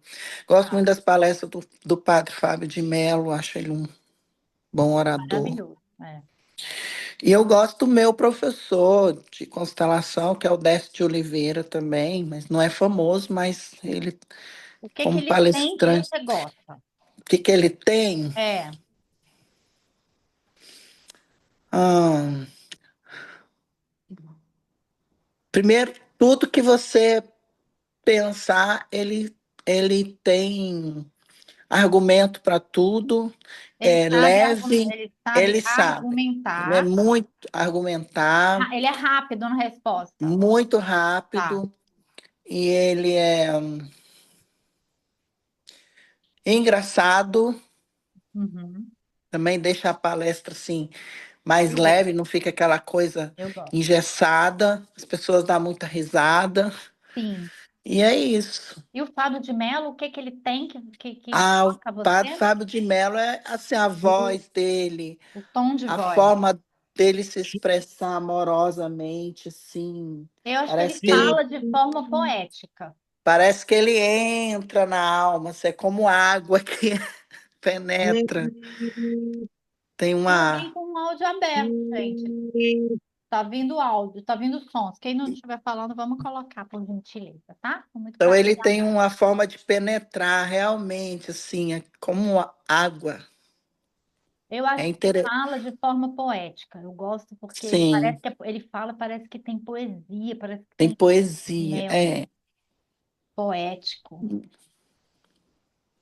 Gosto tá. muito das palestras do Padre Fábio de Mello, acho ele um bom orador. Maravilhoso. É. E eu gosto do meu professor de constelação, que é o Décio de Oliveira também, mas não é famoso, mas ele, O que que como ele tem que palestrante, você gosta? o que que ele tem? É, Ah, primeiro, tudo que você pensar, ele tem argumento para tudo, é leve, ele sabe ele sabe. Ele é argumentar. muito argumentar, Ele é rápido na resposta. muito Tá. rápido, e ele é engraçado, Uhum. também deixa a palestra assim mais Eu gosto, leve, não fica aquela coisa eu gosto. engessada, as pessoas dão muita risada, Sim. e é isso. E o Fábio de Mello, o que que ele tem que Ah, o toca Padre você? Fábio de Mello é assim, a voz dele, O tom de a voz. forma dele se expressar amorosamente, assim, Eu acho que ele parece que ele, fala de forma poética. parece que ele entra na alma, assim, é como água que penetra. Tem Tem alguém uma. com o áudio aberto, gente. Tá vindo áudio, tá vindo sons. Quem não estiver falando, vamos colocar, por gentileza, tá? Com muito Então carinho. ele tem uma forma de penetrar realmente, assim, é como água. Eu É acho que ele interessante. fala de forma poética. Eu gosto porque Sim, parece que ele fala, parece que tem poesia, parece que tem tem poesia. mel, É. poético,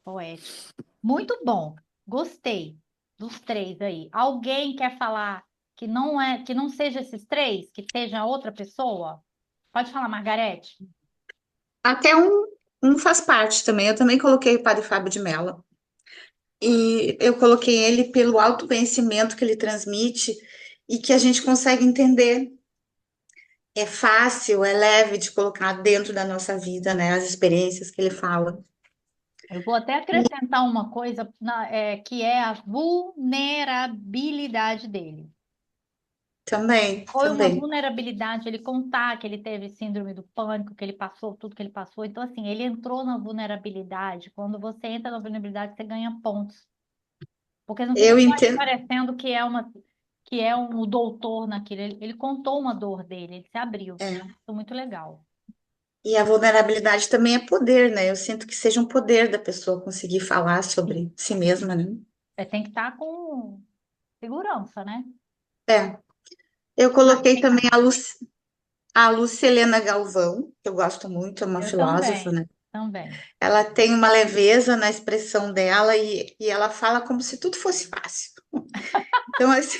poético. Muito bom. Gostei dos três aí. Alguém quer falar que não seja esses três, que seja outra pessoa? Pode falar, Margarete. Até um faz parte também. Eu também coloquei o Padre Fábio de Mello. E eu coloquei ele pelo autoconhecimento que ele transmite e que a gente consegue entender. É fácil, é leve de colocar dentro da nossa vida, né? As experiências que ele fala. Eu vou até acrescentar uma coisa que é a vulnerabilidade dele. Também, Foi uma também. vulnerabilidade ele contar que ele teve síndrome do pânico, que ele passou tudo que ele passou. Então, assim, ele entrou na vulnerabilidade. Quando você entra na vulnerabilidade, você ganha pontos. Porque não fica Eu só ali entendo. parecendo que é um doutor naquilo. Ele contou uma dor dele, ele se abriu. É. Isso é muito legal. E a vulnerabilidade também é poder, né? Eu sinto que seja um poder da pessoa conseguir falar Sim. sobre si mesma, né? Você tem que estar com segurança, né? É. Eu Quem mais? coloquei Quem também mais? a Lucilena Galvão, que eu gosto muito, é uma Eu filósofa, também, né? também. Ela tem uma leveza na expressão dela e ela fala como se tudo fosse fácil. Então, assim,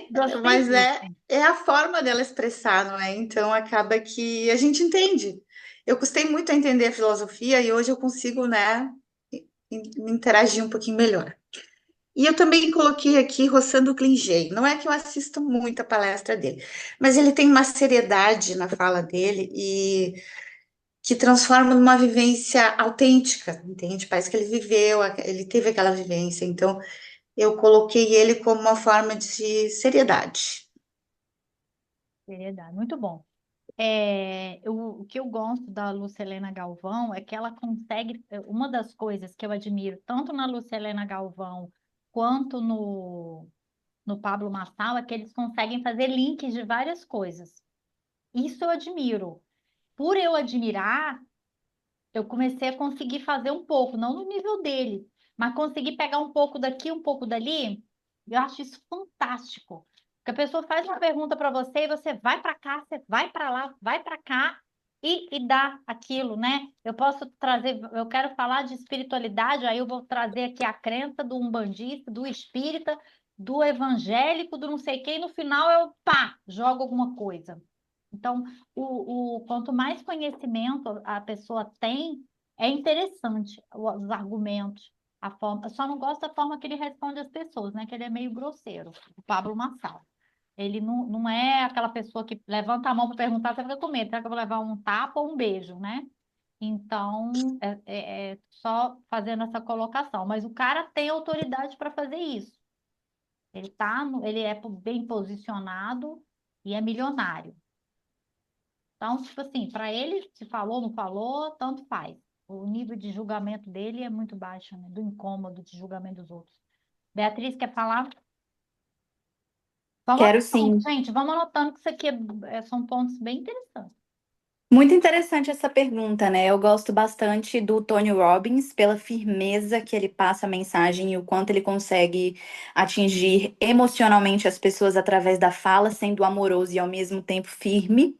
Gostei mas disso. é a forma dela expressar, não é? Então, acaba que a gente entende. Eu custei muito a entender a filosofia e hoje eu consigo, né, me interagir um pouquinho melhor. E eu também coloquei aqui Roçando Klingey. Não é que eu assista muito a palestra dele, mas ele tem uma seriedade na fala dele e que transforma numa vivência autêntica, entende? Parece que ele viveu, ele teve aquela vivência. Então, eu coloquei ele como uma forma de seriedade. Seriedade. Muito bom. O que eu gosto da Lucilena Galvão é que ela consegue. Uma das coisas que eu admiro tanto na Lucilena Galvão quanto no Pablo Marçal é que eles conseguem fazer links de várias coisas. Isso eu admiro. Por eu admirar, eu comecei a conseguir fazer um pouco, não no nível dele, mas conseguir pegar um pouco daqui, um pouco dali. Eu acho isso fantástico. Porque a pessoa faz uma pergunta para você e você vai para cá, você vai para lá, vai para cá e dá aquilo, né? Eu posso trazer, eu quero falar de espiritualidade, aí eu vou trazer aqui a crença do umbandista, do espírita, do evangélico, do não sei quem, e no final eu, pá, jogo alguma coisa. Então, quanto mais conhecimento a pessoa tem, é interessante os argumentos, a forma. Eu só não gosto da forma que ele responde às pessoas, né? Que ele é meio grosseiro, o Pablo Marçal. Ele não é aquela pessoa que levanta a mão para perguntar, você fica com medo, será que eu vou levar um tapa ou um beijo, né? Então, é só fazendo essa colocação. Mas o cara tem autoridade para fazer isso. Ele é bem posicionado e é milionário. Então, tipo assim, para ele, se falou, não falou, tanto faz. O nível de julgamento dele é muito baixo, né? Do incômodo de julgamento dos outros. Beatriz, quer falar? Vamos Quero anotando, sim. gente, vamos anotando que isso aqui são pontos bem interessantes. Muito interessante essa pergunta, né? Eu gosto bastante do Tony Robbins pela firmeza que ele passa a mensagem e o quanto ele consegue atingir emocionalmente as pessoas através da fala, sendo amoroso e ao mesmo tempo firme.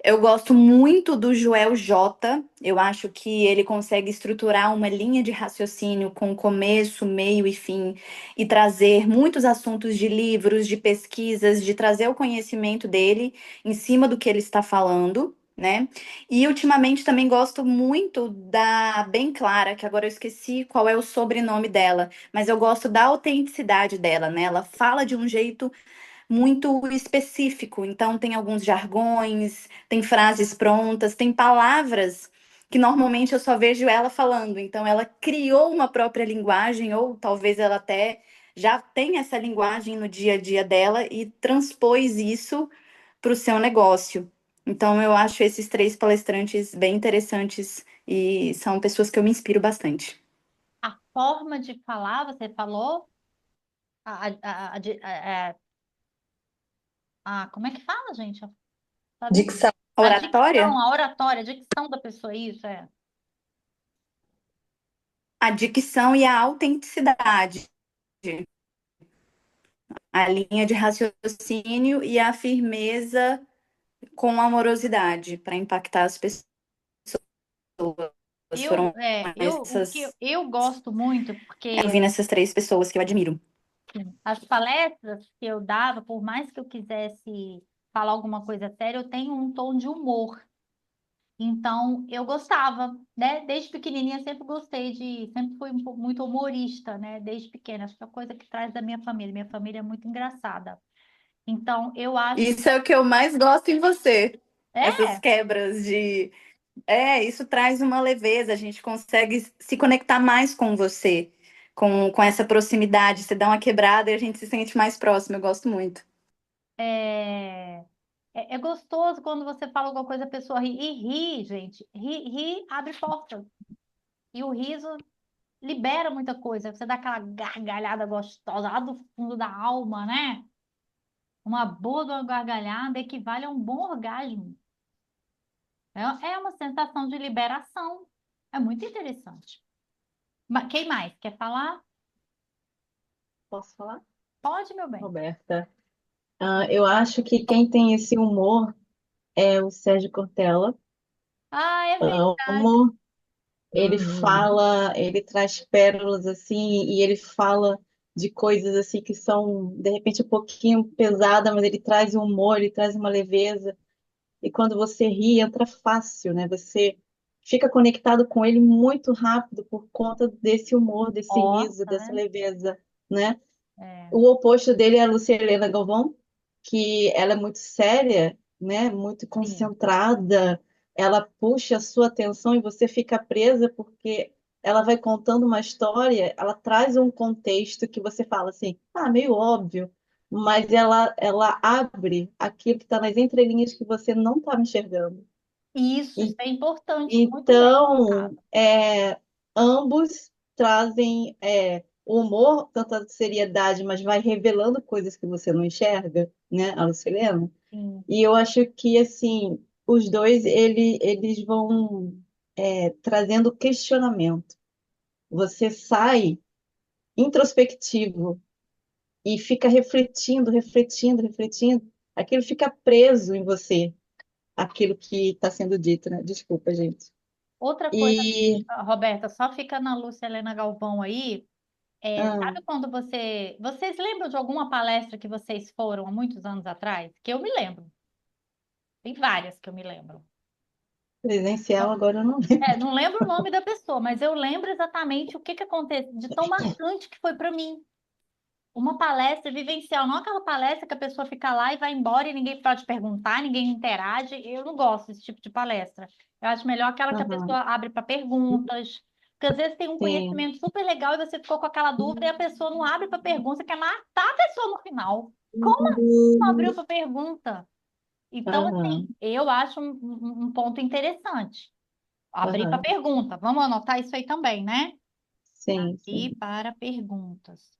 Eu gosto muito do Joel J. Eu acho que ele consegue estruturar uma linha de raciocínio com começo, meio e fim e trazer muitos assuntos de livros, de pesquisas, de trazer o conhecimento dele em cima do que ele está falando, né? E ultimamente também gosto muito da Bem Clara, que agora eu esqueci qual é o sobrenome dela, mas eu gosto da autenticidade dela, né? Ela fala de um jeito muito específico. Então, tem alguns jargões, tem frases prontas, tem palavras que normalmente eu só vejo ela falando. Então, ela criou uma própria linguagem, ou talvez ela até já tenha essa linguagem no dia a dia dela e transpôs isso para o seu negócio. Então, eu acho esses três palestrantes bem interessantes e são pessoas que eu me inspiro bastante. A forma de falar, você falou? A, a, a, di- como é que fala, gente? Sabe? Dicção. A dicção, Oratória? a oratória, a dicção da pessoa, isso é. A dicção e a autenticidade. A linha de raciocínio e a firmeza com amorosidade para impactar as pessoas. Foram O que essas, eu gosto muito, porque ouvindo essas três pessoas que eu admiro. as palestras que eu dava, por mais que eu quisesse falar alguma coisa séria, eu tenho um tom de humor. Então, eu gostava, né? Desde pequenininha sempre gostei sempre fui muito humorista, né? Desde pequena, acho que é a coisa que traz da minha família. Minha família é muito engraçada. Então, eu acho, Isso é o que eu mais gosto em você. Essas é, quebras de. Isso traz uma leveza, a gente consegue se conectar mais com você, com essa proximidade. Você dá uma quebrada e a gente se sente mais próximo. Eu gosto muito. é, é gostoso quando você fala alguma coisa, a pessoa ri. E ri, gente. Ri abre portas. E o riso libera muita coisa. Você dá aquela gargalhada gostosa lá do fundo da alma, né? Uma boa de uma gargalhada equivale a um bom orgasmo. É uma sensação de liberação. É muito interessante. Quem mais? Quer falar? Posso falar? Pode, meu bem. Roberta. Eu acho que quem tem esse humor é o Sérgio Cortella. Ah, é verdade. Amo. Ele fala, ele traz pérolas assim, e ele fala de coisas assim que são, de repente, um pouquinho pesada, mas ele traz um humor, ele traz uma leveza. E quando você ri, entra fácil, né? Você fica conectado com ele muito rápido por conta desse humor, desse riso, Nossa, dessa né? leveza, né? É, O oposto dele é a Luciana Galvão, que ela é muito séria, né? Muito sim. concentrada, ela puxa a sua atenção e você fica presa porque ela vai contando uma história, ela traz um contexto que você fala assim, meio óbvio, mas ela abre aquilo que está nas entrelinhas que você não estava enxergando. Isso é importante. Muito bem Então, colocado. ambos trazem o humor, tanto a seriedade, mas vai revelando coisas que você não enxerga, né, a Lucilena? Sim. E eu acho que, assim, os dois, eles vão trazendo questionamento. Você sai introspectivo e fica refletindo, refletindo, refletindo. Aquilo fica preso em você, aquilo que está sendo dito, né? Desculpa, gente. Outra coisa, E Roberta, só fica na Lúcia Helena Galvão aí. ah, Sabe quando vocês lembram de alguma palestra que vocês foram há muitos anos atrás? Que eu me lembro. Tem várias que eu me lembro. presencial, Não, agora eu não lembro. não lembro o nome da pessoa, mas eu lembro exatamente o que aconteceu, de tão marcante que foi para mim. uma palestra vivencial, não aquela palestra que a pessoa fica lá e vai embora e ninguém pode perguntar, ninguém interage. Eu não gosto desse tipo de palestra. Eu acho melhor aquela que a Aham, pessoa abre para perguntas, porque às vezes tem um sim. conhecimento super legal e você ficou com aquela dúvida e a pessoa não abre para pergunta, você quer matar a pessoa no final. Como não abriu para pergunta? Então, assim, Aham, eu acho um ponto interessante. Abrir para aham, pergunta. Vamos anotar isso aí também, né? sim, sim. E para perguntas.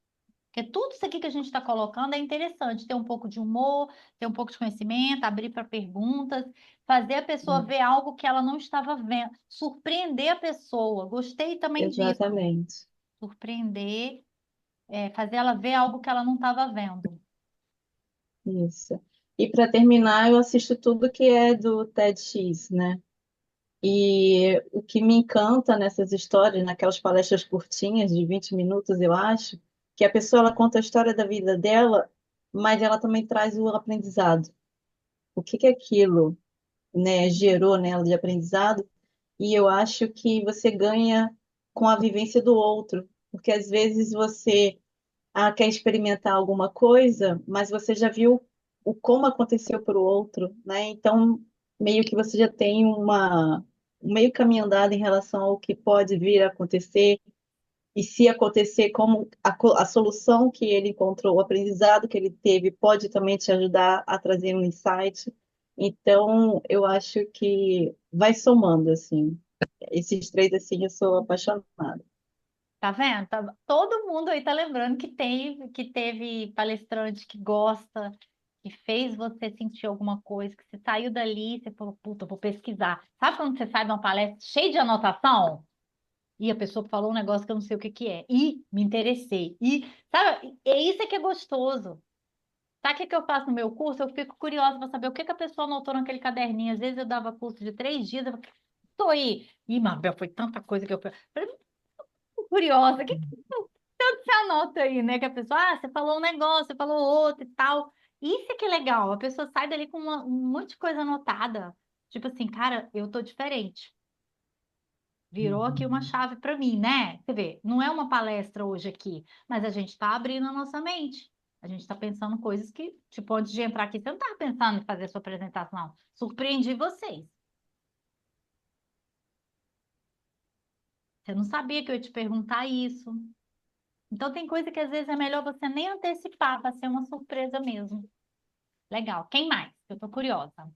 Porque tudo isso aqui que a gente está colocando é interessante. Ter um pouco de humor, ter um pouco de conhecimento, abrir para perguntas, fazer a pessoa ver algo que ela não estava vendo, surpreender a pessoa. Gostei também disso. Exatamente. Surpreender, fazer ela ver algo que ela não estava vendo. Isso. E para terminar, eu assisto tudo que é do TEDx, né? E o que me encanta nessas histórias, naquelas palestras curtinhas de 20 minutos, eu acho, que a pessoa ela conta a história da vida dela, mas ela também traz o aprendizado. O que que aquilo, né, gerou nela de aprendizado? E eu acho que você ganha com a vivência do outro, porque às vezes você quer experimentar alguma coisa, mas você já viu o como aconteceu para o outro, né? Então, meio que você já tem um meio caminho andado em relação ao que pode vir a acontecer, e se acontecer, como a solução que ele encontrou, o aprendizado que ele teve, pode também te ajudar a trazer um insight. Então, eu acho que vai somando, assim. Esses três, assim, eu sou apaixonada. Tá vendo? Todo mundo aí tá lembrando que teve palestrante que gosta, que fez você sentir alguma coisa, que você saiu dali e você falou, puta, eu vou pesquisar. Sabe quando você sai de uma palestra cheia de anotação? E a pessoa falou um negócio que eu não sei o que que é. E me interessei. E, sabe, é isso que é gostoso. Sabe o que que eu faço no meu curso? Eu fico curiosa para saber o que que a pessoa anotou naquele caderninho. Às vezes eu dava curso de 3 dias, eu falei, tô aí. Ih, Mabel, foi tanta coisa que eu falei, curiosa. O que tanto você anota aí, né? Que a pessoa, você falou um negócio, você falou outro e tal. Isso é que é legal. A pessoa sai dali com um monte de coisa anotada. Tipo assim, cara, eu tô diferente. Virou aqui uma chave para mim, né? Você vê, não é uma palestra hoje aqui, mas a gente está abrindo a nossa mente. A gente está pensando coisas que, tipo, antes de entrar aqui, você não estava pensando em fazer a sua apresentação. Surpreendi vocês. Você não sabia que eu ia te perguntar isso. Então, tem coisa que às vezes é melhor você nem antecipar, para ser uma surpresa mesmo. Legal. Quem mais? Eu tô curiosa.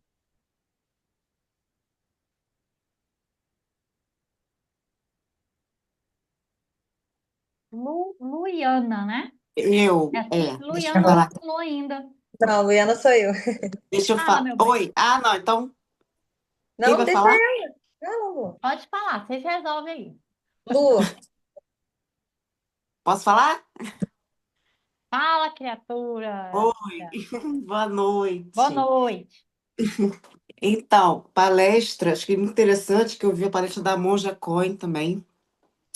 Luiana, né? Eu, É assim? deixa eu Luiana não falar. falou ainda. Não, Luiana sou eu. Deixa eu Fala, falar. meu bem. Oi. Ah, não, então, quem Não, vai deixa falar? eu. Não, Lu. Pode falar, vocês resolvem aí. Lu, Posso falar? Fala, criatura. Oi, boa Boa noite. noite. Então, palestra, acho que é muito interessante que eu vi a palestra da Monja Coen também.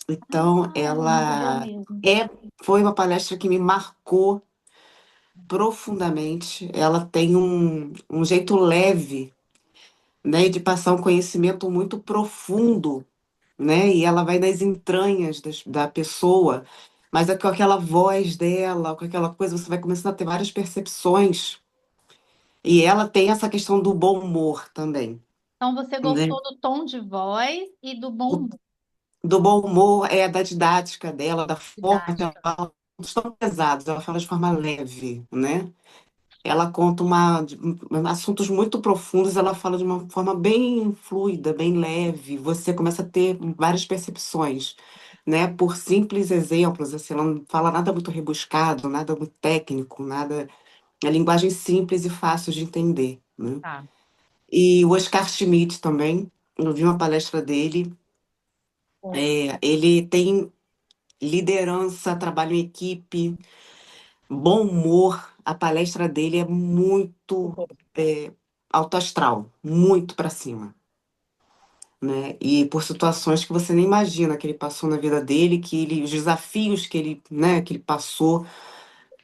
Então, Ah, ela é muito boa ela mesmo. foi uma palestra que me marcou profundamente. Ela tem um jeito leve, né, de passar um conhecimento muito profundo, né? E ela vai nas entranhas da pessoa, mas é com aquela voz dela, com aquela coisa, você vai começando a ter várias percepções. E ela tem essa questão do bom humor também, Então, você né? gostou do tom de voz e do bom humor, Do bom humor, da didática dela, da forma que ela didática. fala, não estão pesados, ela fala de forma leve, né? Ela conta assuntos muito profundos, ela fala de uma forma bem fluida, bem leve. Você começa a ter várias percepções, né? Por simples exemplos, assim, ela não fala nada muito rebuscado, nada muito técnico, nada. É linguagem simples e fácil de entender, né? Tá. E o Oscar Schmidt também, eu vi uma palestra dele. Ele tem liderança, trabalho em equipe, bom humor. A palestra dele é muito é, alto astral, muito para cima, né? E por situações que você nem imagina que ele passou na vida dele, os desafios que ele, né, que ele passou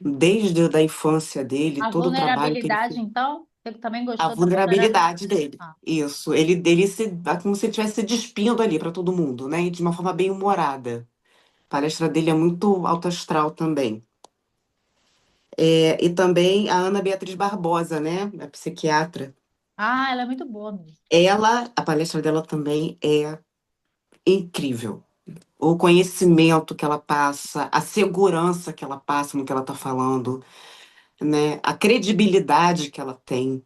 desde a da infância dele, A todo o trabalho que ele vulnerabilidade, fez, então, você também a gostou da vulnerabilidade. vulnerabilidade dele. Ah, Isso, ele é como se ele estivesse se despindo ali para todo mundo, né? E de uma forma bem humorada. A palestra dele é muito alto astral também. E também a Ana Beatriz Barbosa, né? A psiquiatra. Ah, ela é muito boa mesmo. A palestra dela também é incrível. O conhecimento que ela passa, a segurança que ela passa no que ela está falando, né? A credibilidade que ela tem.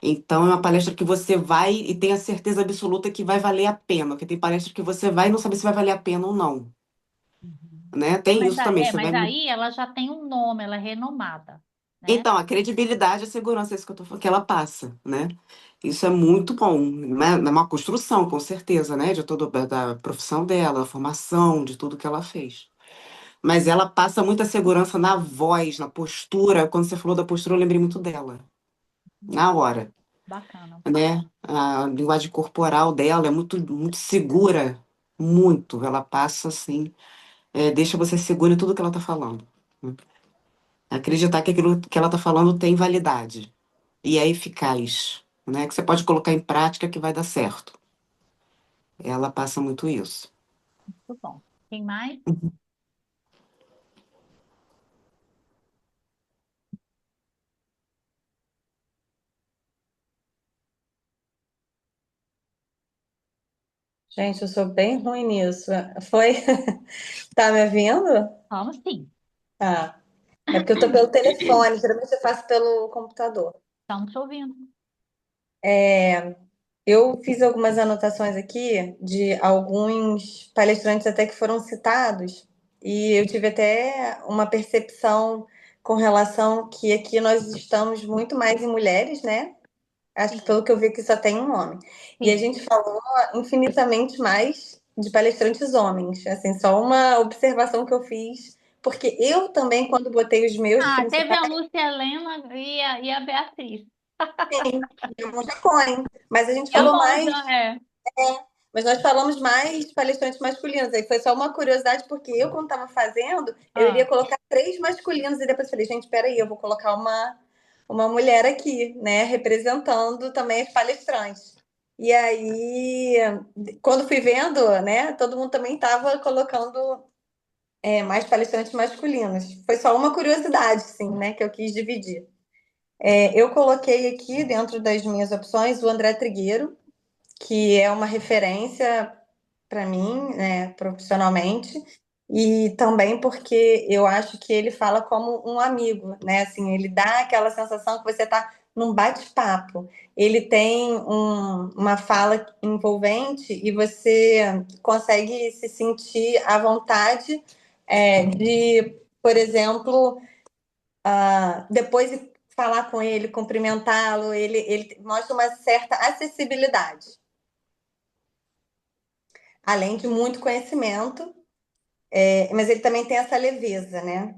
Então, é uma palestra que você vai e tem a certeza absoluta que vai valer a pena. Porque tem palestra que você vai e não sabe se vai valer a pena ou não, Uhum. né? Tem Mas, isso também. Você mas vai. aí ela já tem um nome, ela é renomada, né? Então, a credibilidade e a segurança, é isso que eu tô falando, que ela passa, né? Isso é muito bom, né? É uma construção, com certeza, né? De toda da profissão dela, da formação, de tudo que ela fez. Mas ela passa muita segurança na voz, na postura. Quando você falou da postura, eu lembrei muito dela, na hora, Bacana. né? A linguagem corporal dela é muito, muito segura, muito. Ela passa assim, deixa você seguro em tudo que ela tá falando. Né? Acreditar que aquilo que ela tá falando tem validade e é eficaz, né? Que você pode colocar em prática que vai dar certo. Ela passa muito isso. Muito bom. Quem mais? Gente, eu sou bem ruim nisso. Foi? Tá me ouvindo? Vamos sim. Ah, é porque eu tô pelo telefone, geralmente eu faço pelo computador. Estamos te ouvindo. É, eu fiz algumas anotações aqui de alguns palestrantes até que foram citados, e eu tive até uma percepção com relação que aqui nós estamos muito mais em mulheres, né? Acho que Sim, pelo que eu vi aqui só tem um homem. E a sim. gente falou infinitamente mais de palestrantes homens. Assim, só uma observação que eu fiz, porque eu também, quando botei os meus Ah, teve principais, a Lúcia Helena e a Beatriz. e o Monja Cohen, mas a gente E a falou Monja, mais, é. mas nós falamos mais de palestrantes masculinos. Aí foi só uma curiosidade, porque eu, quando estava fazendo, eu iria Ah, colocar três masculinos, e depois falei, gente, peraí, eu vou colocar uma mulher aqui, né, representando também as palestrantes. E aí, quando fui vendo, né, todo mundo também estava colocando mais palestrantes masculinos. Foi só uma curiosidade, sim, né, que eu quis dividir. Eu coloquei aqui, dentro das minhas opções, o André Trigueiro, que é uma referência para mim, né, profissionalmente, e também porque eu acho que ele fala como um amigo, né? Assim, ele dá aquela sensação que você está num bate-papo. Ele tem uma fala envolvente e você consegue se sentir à vontade de, por exemplo, depois de falar com ele, cumprimentá-lo, ele mostra uma certa acessibilidade, além de muito conhecimento. Mas ele também tem essa leveza, né?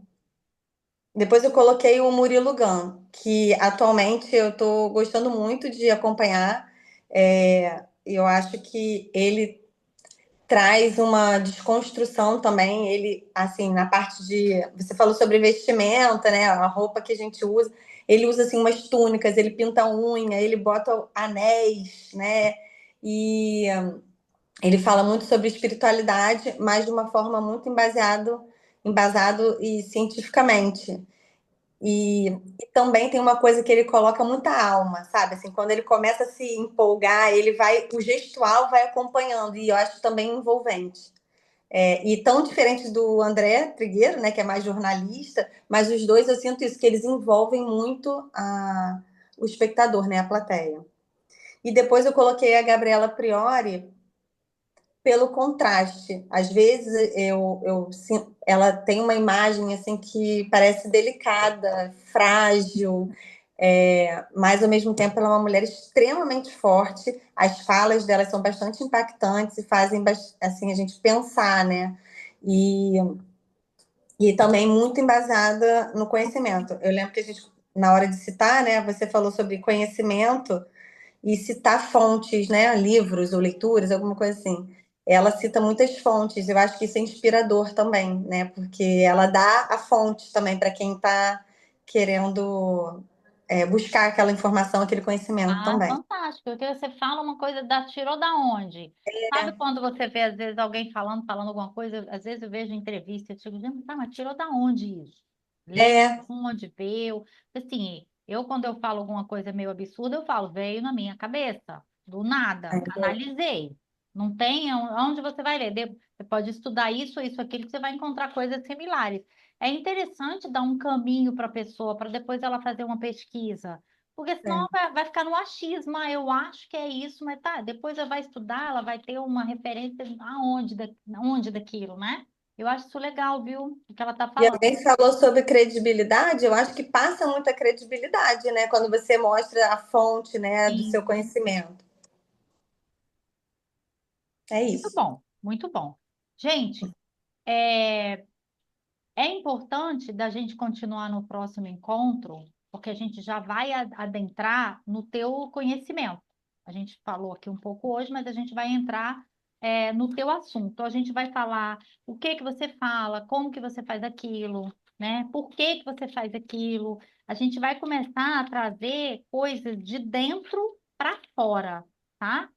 Depois eu coloquei o Murilo Gun, que atualmente eu estou gostando muito de acompanhar. Eu acho que ele traz uma desconstrução também. Ele, assim, na parte de. Você falou sobre vestimenta, né? A roupa que a gente usa. Ele usa, assim, umas túnicas, ele pinta unha, ele bota anéis, né? E ele fala muito sobre espiritualidade, mas de uma forma muito embasado e cientificamente. E também tem uma coisa que ele coloca muita alma, sabe? Assim, quando ele começa a se empolgar, o gestual vai acompanhando, e eu acho também envolvente. E tão diferente do André Trigueiro, né, que é mais jornalista, mas os dois eu sinto isso, que eles envolvem muito o espectador, né, a plateia. E depois eu coloquei a Gabriela Priori pelo contraste. Às vezes ela tem uma imagem assim que parece delicada, frágil, mas ao mesmo tempo ela é uma mulher extremamente forte. As falas dela são bastante impactantes e fazem assim a gente pensar, né? E, e também muito embasada no conhecimento. Eu lembro que a gente, na hora de citar, né, você falou sobre conhecimento e citar fontes, né, livros ou leituras, alguma coisa assim. Ela cita muitas fontes, eu acho que isso é inspirador também, né, porque ela dá a fonte também para quem está querendo buscar aquela informação, aquele conhecimento ah, também. fantástico. Porque você fala uma coisa, tirou da onde? Sabe quando você vê, às vezes, alguém falando alguma coisa, às vezes eu vejo entrevista, eu digo, gente, tá, mas tirou da onde isso? Leu É, onde, viu. Assim, eu quando eu falo alguma coisa meio absurda, eu falo, veio na minha cabeça, do nada, canalizei. Não tem onde você vai ler. Você pode estudar isso, aquilo, que você vai encontrar coisas similares. É interessante dar um caminho para a pessoa, para depois ela fazer uma pesquisa. Porque senão é. vai ficar no achismo, eu acho que é isso, mas tá, depois ela vai estudar, ela vai ter uma referência aonde daquilo, né? Eu acho isso legal, viu? O que ela está E falando. alguém falou sobre credibilidade, eu acho que passa muita credibilidade, né? Quando você mostra a fonte, né, do seu Sim, conhecimento. É muito isso. bom, muito bom. Gente, é, é importante da gente continuar no próximo encontro, porque a gente já vai adentrar no teu conhecimento. A gente falou aqui um pouco hoje, mas a gente vai entrar, no teu assunto. Então, a gente vai falar o que que você fala, como que você faz aquilo, né? Por que que você faz aquilo? A gente vai começar a trazer coisas de dentro para fora, tá?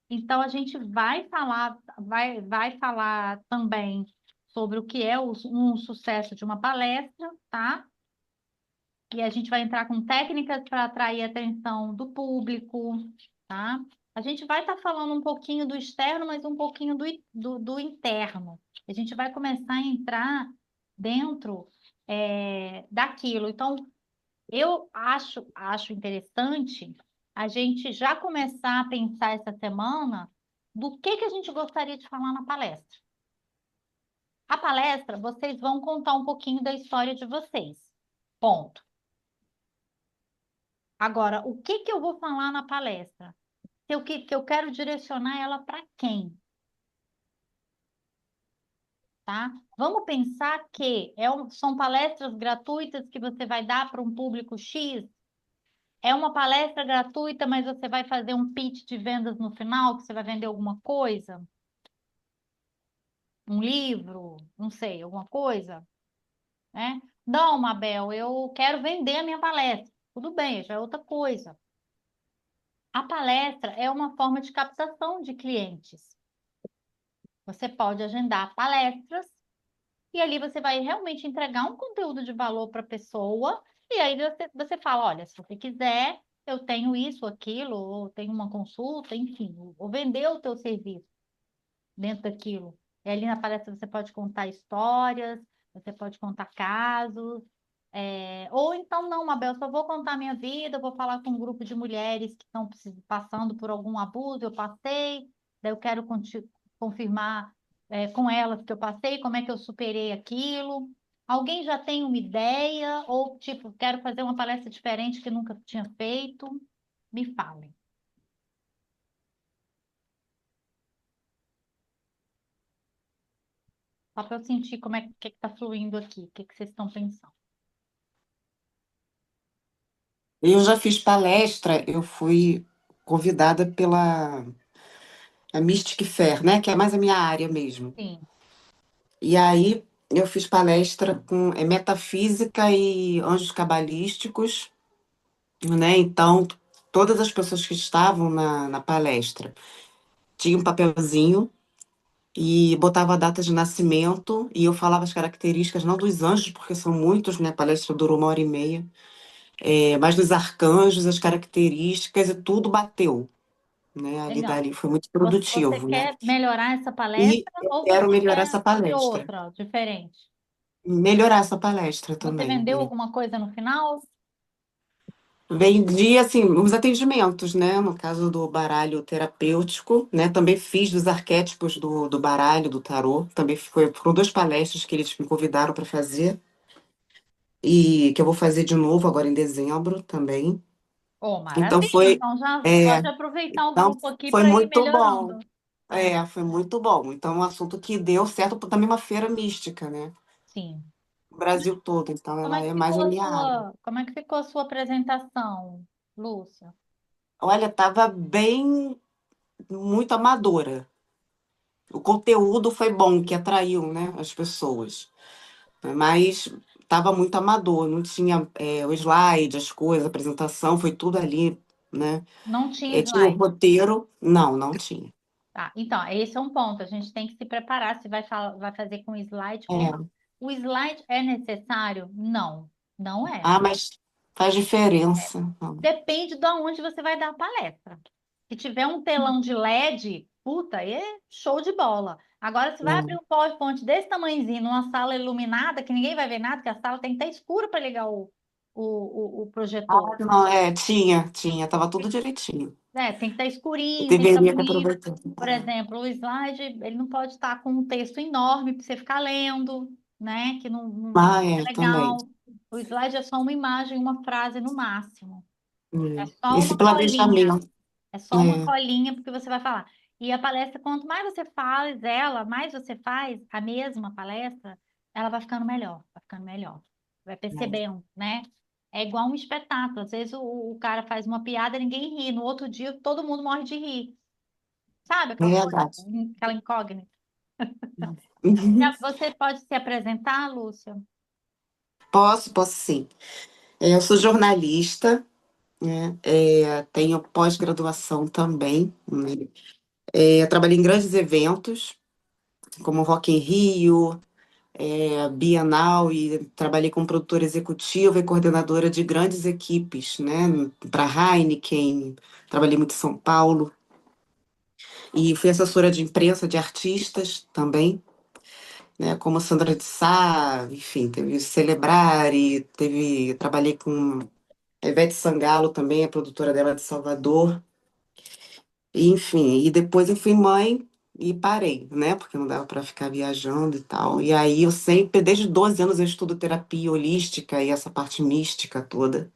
Então, a gente vai falar também sobre o que é um sucesso de uma palestra, tá? E a gente vai entrar com técnicas para atrair a atenção do público, tá? A gente vai estar falando um pouquinho do externo, mas um pouquinho do interno. A gente vai começar a entrar dentro, daquilo. Então, eu acho interessante a gente já começar a pensar essa semana do que a gente gostaria de falar na palestra. A palestra, vocês vão contar um pouquinho da história de vocês. Ponto. Agora, o que que eu vou falar na palestra? Que eu quero direcionar ela para quem, tá? Vamos pensar que são palestras gratuitas que você vai dar para um público X. É uma palestra gratuita, mas você vai fazer um pitch de vendas no final, que você vai vender alguma coisa, um livro, não sei, alguma coisa, né? Não, Mabel, eu quero vender a minha palestra. Tudo bem, já é outra coisa. A palestra é uma forma de captação de clientes. Você pode agendar palestras e ali você vai realmente entregar um conteúdo de valor para a pessoa. E aí você fala, olha, se você quiser, eu tenho isso, aquilo, ou tenho uma consulta, enfim, ou vender o teu serviço dentro daquilo. E ali na palestra você pode contar histórias, você pode contar casos, ou então não, Mabel, só vou contar a minha vida, eu vou falar com um grupo de mulheres que estão passando por algum abuso, eu passei, daí eu quero confirmar, com elas que eu passei, como é que eu superei aquilo. Alguém já tem uma ideia, ou tipo, quero fazer uma palestra diferente que nunca tinha feito? Me falem. Só para eu sentir como é que está fluindo aqui, o que que vocês estão pensando. Eu já fiz palestra, eu fui convidada pela a Mystic Fair, né? Que é mais a minha área mesmo. Sim, E aí eu fiz palestra com metafísica e anjos cabalísticos, né? Então, todas as pessoas que estavam na palestra tinham um papelzinho e botava a data de nascimento e eu falava as características, não dos anjos, porque são muitos, né? A palestra durou 1h30, mas dos arcanjos, as características e tudo bateu, né? Ali legal. dali foi muito Você produtivo, né? quer melhorar essa E palestra eu ou quero você melhorar quer essa fazer palestra. outra, diferente? Melhorar essa palestra Você também, vendeu né? alguma coisa no final? Vendi, assim, os atendimentos, né? No caso do baralho terapêutico, né? Também fiz dos arquétipos do baralho, do tarô. Também foram duas palestras que eles me convidaram para fazer. E que eu vou fazer de novo agora em dezembro também. Oh, Então maravilha. foi, Então já é, pode aproveitar o então grupo aqui foi para ir muito bom. melhorando. É, Foi muito bom. Então, um assunto que deu certo também uma feira mística, né? sim. O Brasil todo. Então, Como ela é que é mais ficou a a minha área. como é que ficou a sua apresentação, Lúcia? Olha, tava bem, muito amadora. O conteúdo foi bom, que atraiu, né, as pessoas. Mas estava muito amador, não tinha o slide, as coisas, a apresentação, foi tudo ali, né? Não tinha Tinha o slide. roteiro, não tinha. Tá, então, esse é um ponto. A gente tem que se preparar se vai fazer com slide, com É, O slide é necessário? Não, não é. Ah, mas faz diferença. Depende de onde você vai dar a palestra. Se tiver um telão de LED, puta, é show de bola. Agora, se vai abrir um PowerPoint desse tamanhozinho numa sala iluminada, que ninguém vai ver nada, que a sala tem que estar escura para ligar o projetor. Não, tinha, tava tudo direitinho. Tem que estar Eu escurinho, tem que estar deveria ter bonito. aproveitado. Por exemplo, o slide, ele não pode estar com um texto enorme para você ficar lendo, né? Que não Ah, é também. legal. O slide é só uma imagem, uma frase no máximo. É só Esse uma colinha. planejamento. É só uma É, colinha porque você vai falar. E a palestra, quanto mais você faz ela, mais você faz a mesma palestra, ela vai ficando melhor, vai ficando melhor. Vai percebendo, né? É igual um espetáculo. Às vezes o cara faz uma piada, ninguém ri. No outro dia, todo mundo morre de rir. Sabe é aquela coisa, verdade. aquela incógnita? Uhum. Você pode se apresentar, Lúcia? Posso sim. Eu sou jornalista, né? Tenho pós-graduação também, né? Trabalhei em grandes eventos, como Rock in Rio, Bienal, e trabalhei como produtora executiva e coordenadora de grandes equipes, né? Para Heineken, trabalhei muito em São Paulo, e fui assessora de imprensa de artistas também, né? Como Sandra de Sá, enfim, teve Celebrare, trabalhei com a Ivete Sangalo também, a produtora dela de Salvador. Enfim, e depois eu fui mãe e parei, né? Porque não dava para ficar viajando e tal. E aí eu sempre, desde 12 anos, eu estudo terapia holística e essa parte mística toda.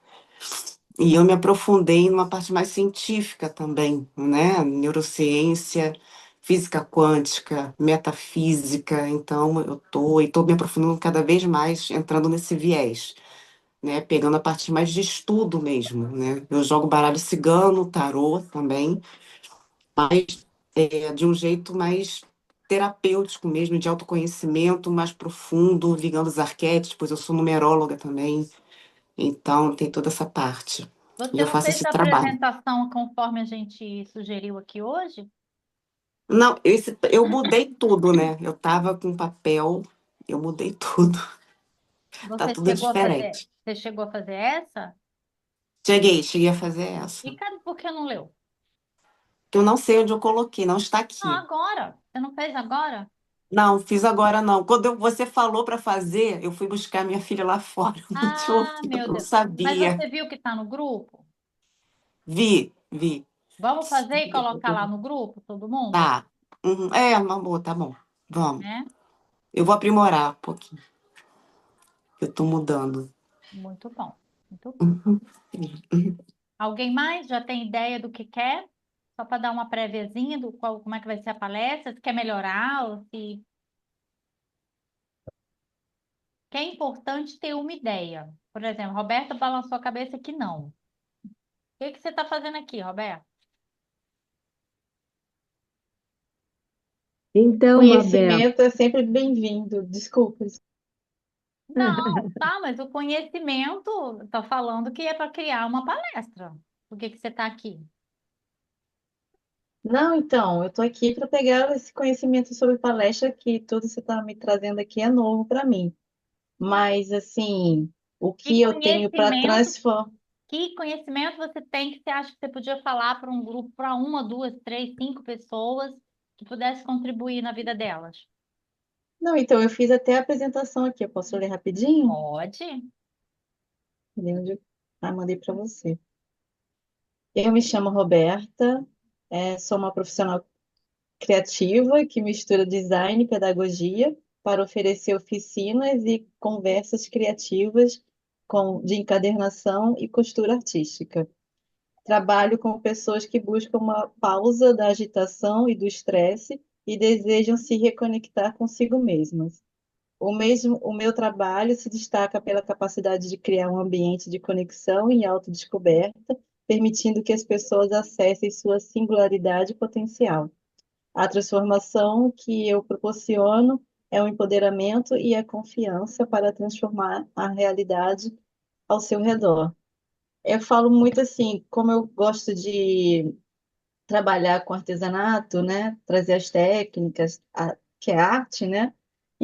E eu me aprofundei numa parte mais científica também, né? Neurociência, física quântica, metafísica. Então e tô me aprofundando cada vez mais, entrando nesse viés, né? Pegando a parte mais de estudo mesmo, né? Eu jogo baralho cigano, tarô também, mas de um jeito mais terapêutico mesmo, de autoconhecimento mais profundo, ligando os arquétipos. Eu sou numeróloga também, então tem toda essa parte. E Você eu não faço fez esse a trabalho. apresentação conforme a gente sugeriu aqui hoje? Não, eu mudei tudo, né? Eu tava com papel, eu mudei tudo. Tá Você tudo chegou a fazer? diferente. Você chegou a fazer essa? Cheguei a fazer E essa. cara, por que não leu? Eu não sei onde eu coloquei, não está Não, aqui. agora. Você não fez agora? Não, fiz agora não. Quando você falou para fazer, eu fui buscar minha filha lá fora. Eu não tinha Ah, ouvido, meu eu não Deus. Mas sabia. você viu que está no grupo? Vi. Vamos fazer e colocar lá no grupo, todo mundo? Tá. Uhum. É, amor, tá bom. Vamos. Né? Eu vou aprimorar um pouquinho. Eu tô mudando. Muito bom. Muito bom. Uhum. Uhum. Alguém mais já tem ideia do que quer? Só para dar uma préviazinha do como é que vai ser a palestra, se quer melhorar, ou se que é importante ter uma ideia. Por exemplo, Roberta balançou a cabeça que não. O que que você está fazendo aqui, Roberta? Então, Roberto, Conhecimento é sempre bem-vindo. Desculpa. Não, tá, mas o conhecimento está falando que é para criar uma palestra. Por que que você está aqui? Não, então, eu estou aqui para pegar esse conhecimento sobre palestra que tudo que você está me trazendo aqui é novo para mim. Mas, assim, o Que que eu tenho para conhecimento, transformar. que conhecimento você tem que você acha que você podia falar para um grupo, para uma, duas, três, cinco pessoas que pudesse contribuir na vida delas? Não, então, eu fiz até a apresentação aqui. Eu posso ler rapidinho? Pode. Cadê onde mandei para você. Eu me chamo Roberta, sou uma profissional criativa que mistura design e pedagogia para oferecer oficinas e conversas criativas de encadernação e costura artística. Trabalho com pessoas que buscam uma pausa da agitação e do estresse e desejam se reconectar consigo mesmas. O meu trabalho se destaca pela capacidade de criar um ambiente de conexão e autodescoberta, permitindo que as pessoas acessem sua singularidade e potencial. A transformação que eu proporciono é o empoderamento e a confiança para transformar a realidade ao seu redor. Eu falo muito assim, como eu gosto de trabalhar com artesanato, né? Trazer as técnicas, que é arte, né?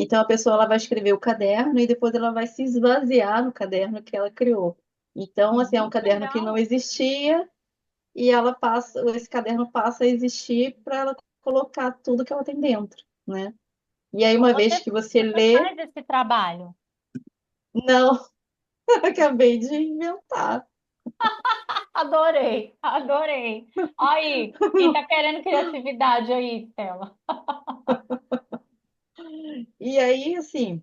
Então a pessoa ela vai escrever o caderno e depois ela vai se esvaziar no caderno que ela criou. Então, assim, é um Muito caderno que não legal. existia e ela passa, esse caderno passa a existir para ela colocar tudo que ela tem dentro, né? E aí, Então, uma vez que você você lê, faz esse trabalho. não, acabei de inventar. Adorei, adorei. Aí, quem tá querendo criatividade aí, Stella? E aí, assim,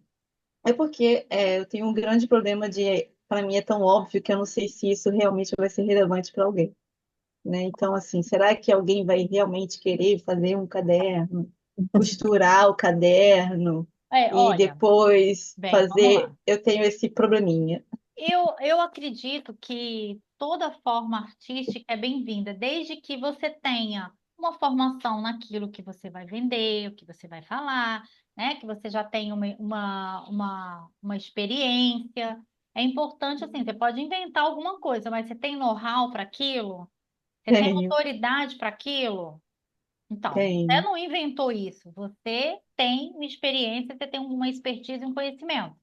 é porque eu tenho um grande problema de, para mim é tão óbvio que eu não sei se isso realmente vai ser relevante para alguém, né? Então, assim, será que alguém vai realmente querer fazer um caderno, costurar o caderno e Olha, depois bem, vamos fazer? lá. Eu tenho esse probleminha. Eu acredito que toda forma artística é bem-vinda, desde que você tenha uma formação naquilo que você vai vender, o que você vai falar, né? Que você já tenha uma experiência. É importante, assim, você pode inventar alguma coisa, mas você tem know-how para aquilo? Você tem Tenho, autoridade para aquilo? Então, você tenho. não inventou isso, você tem uma experiência, você tem uma expertise, um conhecimento.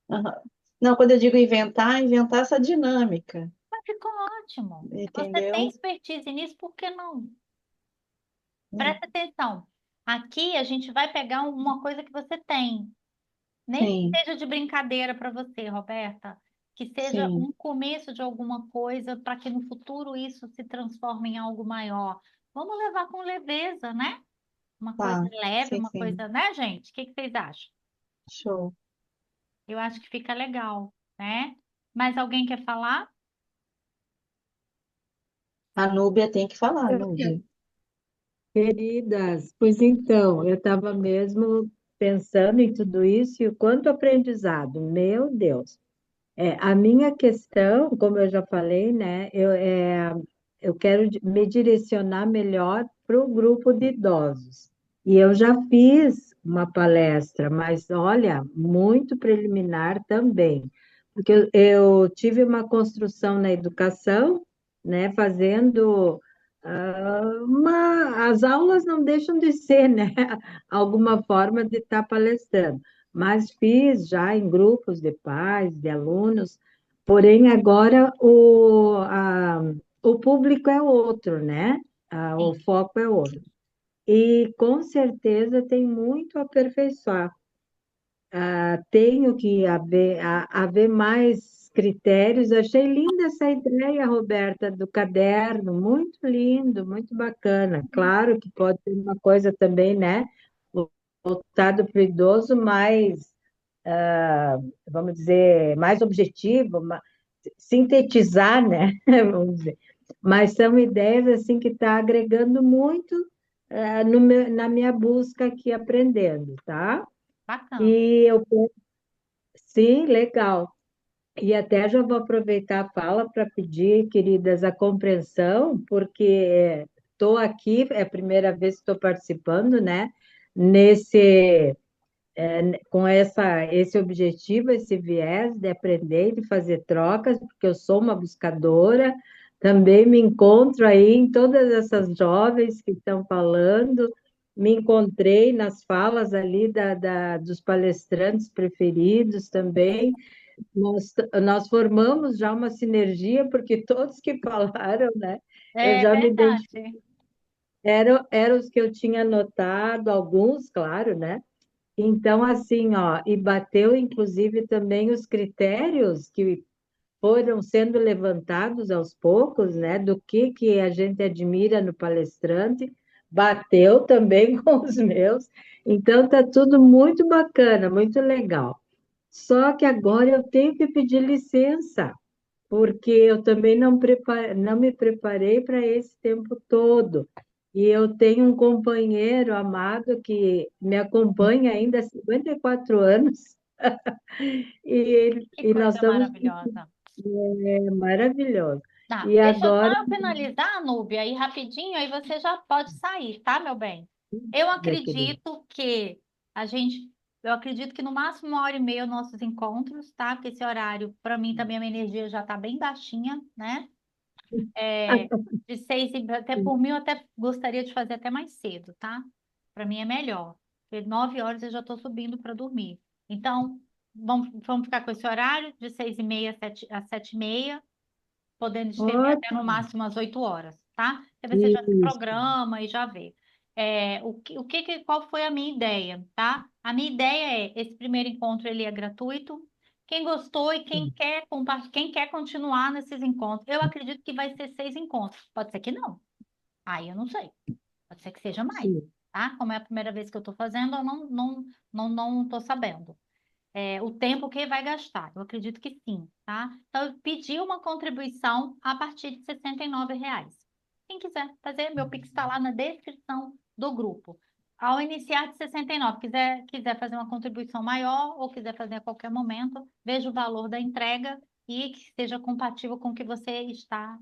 Aham. Não, quando eu digo inventar, inventar essa dinâmica, Mas ficou ótimo. Se você tem entendeu? expertise nisso, por que não? Hum, Presta atenção. Aqui a gente vai pegar uma coisa que você tem. Nem que Sim, seja de brincadeira para você, Roberta. Que seja sim, um começo de alguma coisa para que no futuro isso se transforme em algo maior. Vamos levar com leveza, né? Uma coisa tá. leve, Sim, uma sim. coisa, né, gente? O que que vocês acham? Show. Eu acho que fica legal, né? Mais alguém quer falar? A Núbia tem que falar, Núbia. Queridas, pois então, eu estava mesmo pensando em tudo isso e o quanto aprendizado, meu Deus. A minha questão, como eu já falei, né, eu quero me direcionar melhor para o grupo de idosos. E eu já fiz uma palestra, mas olha, muito preliminar também, porque eu tive uma construção na educação, né, fazendo as aulas não deixam de ser, né, alguma forma de estar palestrando, mas fiz já em grupos de pais, de alunos, porém agora o público é outro, né? O Sim. foco é outro. E com certeza tem muito a aperfeiçoar. Tenho que haver mais critérios. Achei linda essa ideia, Roberta, do caderno, muito lindo, muito bacana. Claro que pode ser uma coisa também, né? Voltado para o idoso, mais, vamos dizer, mais objetivo, sintetizar, né? Vamos dizer. Mas são ideias assim que está agregando muito na minha busca aqui aprendendo, tá? Bacana. E eu sim, legal. E até já vou aproveitar a fala para pedir, queridas, a compreensão, porque estou aqui, é a primeira vez que estou participando, né? Nesse, com esse objetivo, esse viés de aprender, de fazer trocas, porque eu sou uma buscadora, também me encontro aí em todas essas jovens que estão falando, me encontrei nas falas ali dos palestrantes preferidos também, nós formamos já uma sinergia, porque todos que falaram, né, eu É já me identifiquei, verdade. eram os que eu tinha anotado, alguns, claro, né? Então, assim, ó, e bateu inclusive também os critérios que foram sendo levantados aos poucos, né, do que a gente admira no palestrante, bateu também com os meus. Então, tá tudo muito bacana, muito legal. Só que agora eu tenho que pedir licença, porque eu também não me preparei para esse tempo todo. E eu tenho um companheiro amado que me acompanha ainda há 54 anos, Que e nós coisa estamos maravilhosa. maravilhosos. Tá, E deixa eu agora, só eu finalizar, Núbia, aí rapidinho, aí você já pode sair, tá, meu bem? Eu meu querido, acredito que a gente, eu acredito que no máximo 1h30 nossos encontros, tá? Porque esse horário, para mim também a minha energia já tá bem baixinha, né? É, de 6 até por mim eu até gostaria de fazer até mais cedo, tá? Para mim é melhor. porque 9 horas eu já estou subindo para dormir. Então, vamos ficar com esse horário de 6h30 às 7h30, podendo estender até no Ótimo. máximo às 8 horas, tá? Aí você já se Isso. programa e já vê. Qual foi a minha ideia, tá? A minha ideia é, esse primeiro encontro ele é gratuito. Quem gostou e quem quer continuar nesses encontros, eu acredito que vai ser 6 encontros. Pode ser que não. Aí eu não sei. Pode ser que seja mais, Sim. tá? Como é a primeira vez que eu estou fazendo, eu não estou sabendo. O tempo que vai gastar, eu acredito que sim, tá? Então, eu pedi uma contribuição a partir de R$ 69. Quem quiser fazer, meu Pix está lá na descrição do grupo. Ao iniciar de 69, quiser fazer uma contribuição maior ou quiser fazer a qualquer momento, veja o valor da entrega e que seja compatível com o que você está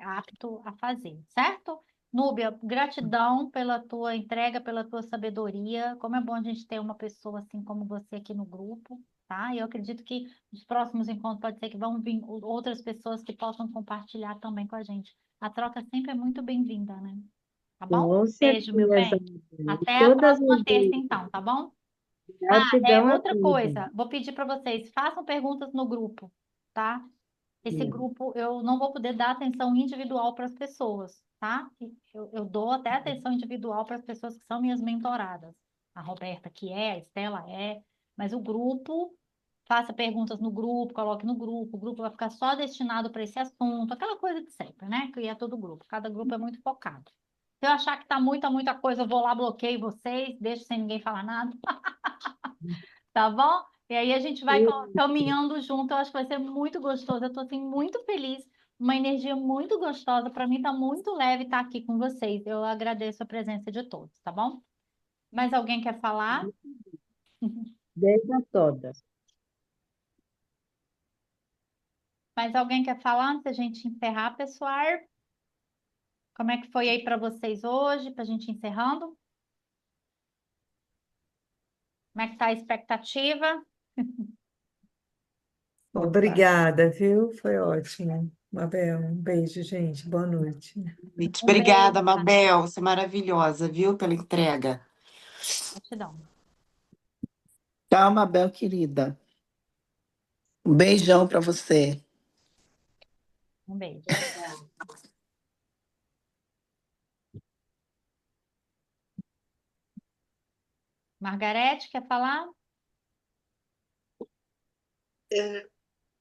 apto a fazer, certo? Núbia, gratidão pela tua entrega, pela tua sabedoria. Como é bom a gente ter uma pessoa assim como você aqui no grupo, tá? E eu acredito que nos próximos encontros pode ser que vão vir outras pessoas que possam compartilhar também com a gente. A troca sempre é muito bem-vinda, né? Tá bom? Com Beijo, meu certeza, bem. Mabel. Até a Todas próxima as terça, vezes. então, tá bom? Gratidão a Outra todos. coisa, vou pedir para vocês, façam perguntas no grupo, tá? Esse grupo, eu não vou poder dar atenção individual para as pessoas, tá? Eu dou até atenção individual para as pessoas que são minhas mentoradas. A Roberta que a Estela mas o grupo, faça perguntas no grupo, coloque no grupo, o grupo vai ficar só destinado para esse assunto, aquela coisa de sempre, né? Que é todo grupo, cada grupo é muito focado. Se eu achar que tá muita coisa, eu vou lá, bloqueio vocês, deixo sem ninguém falar nada. Tá bom? E aí a gente vai caminhando junto. Eu acho que vai ser muito gostoso. Eu tô assim muito feliz, uma energia muito gostosa. Para mim tá muito leve estar aqui com vocês. Eu agradeço a presença de todos, tá bom? Mais alguém quer falar? Beijo a todas. Mais alguém quer falar antes da gente encerrar, pessoal? Como é que foi aí para vocês hoje, para a gente encerrando? Como é que tá a expectativa? Obrigada, viu? Foi ótimo. Mabel, um beijo, gente. Boa noite. Um beijo, Obrigada, Mabel. Você é maravilhosa, viu, pela entrega. gratidão. Tchau, Mabel, querida. Um beijão para você. Um beijo. Margarete, quer falar?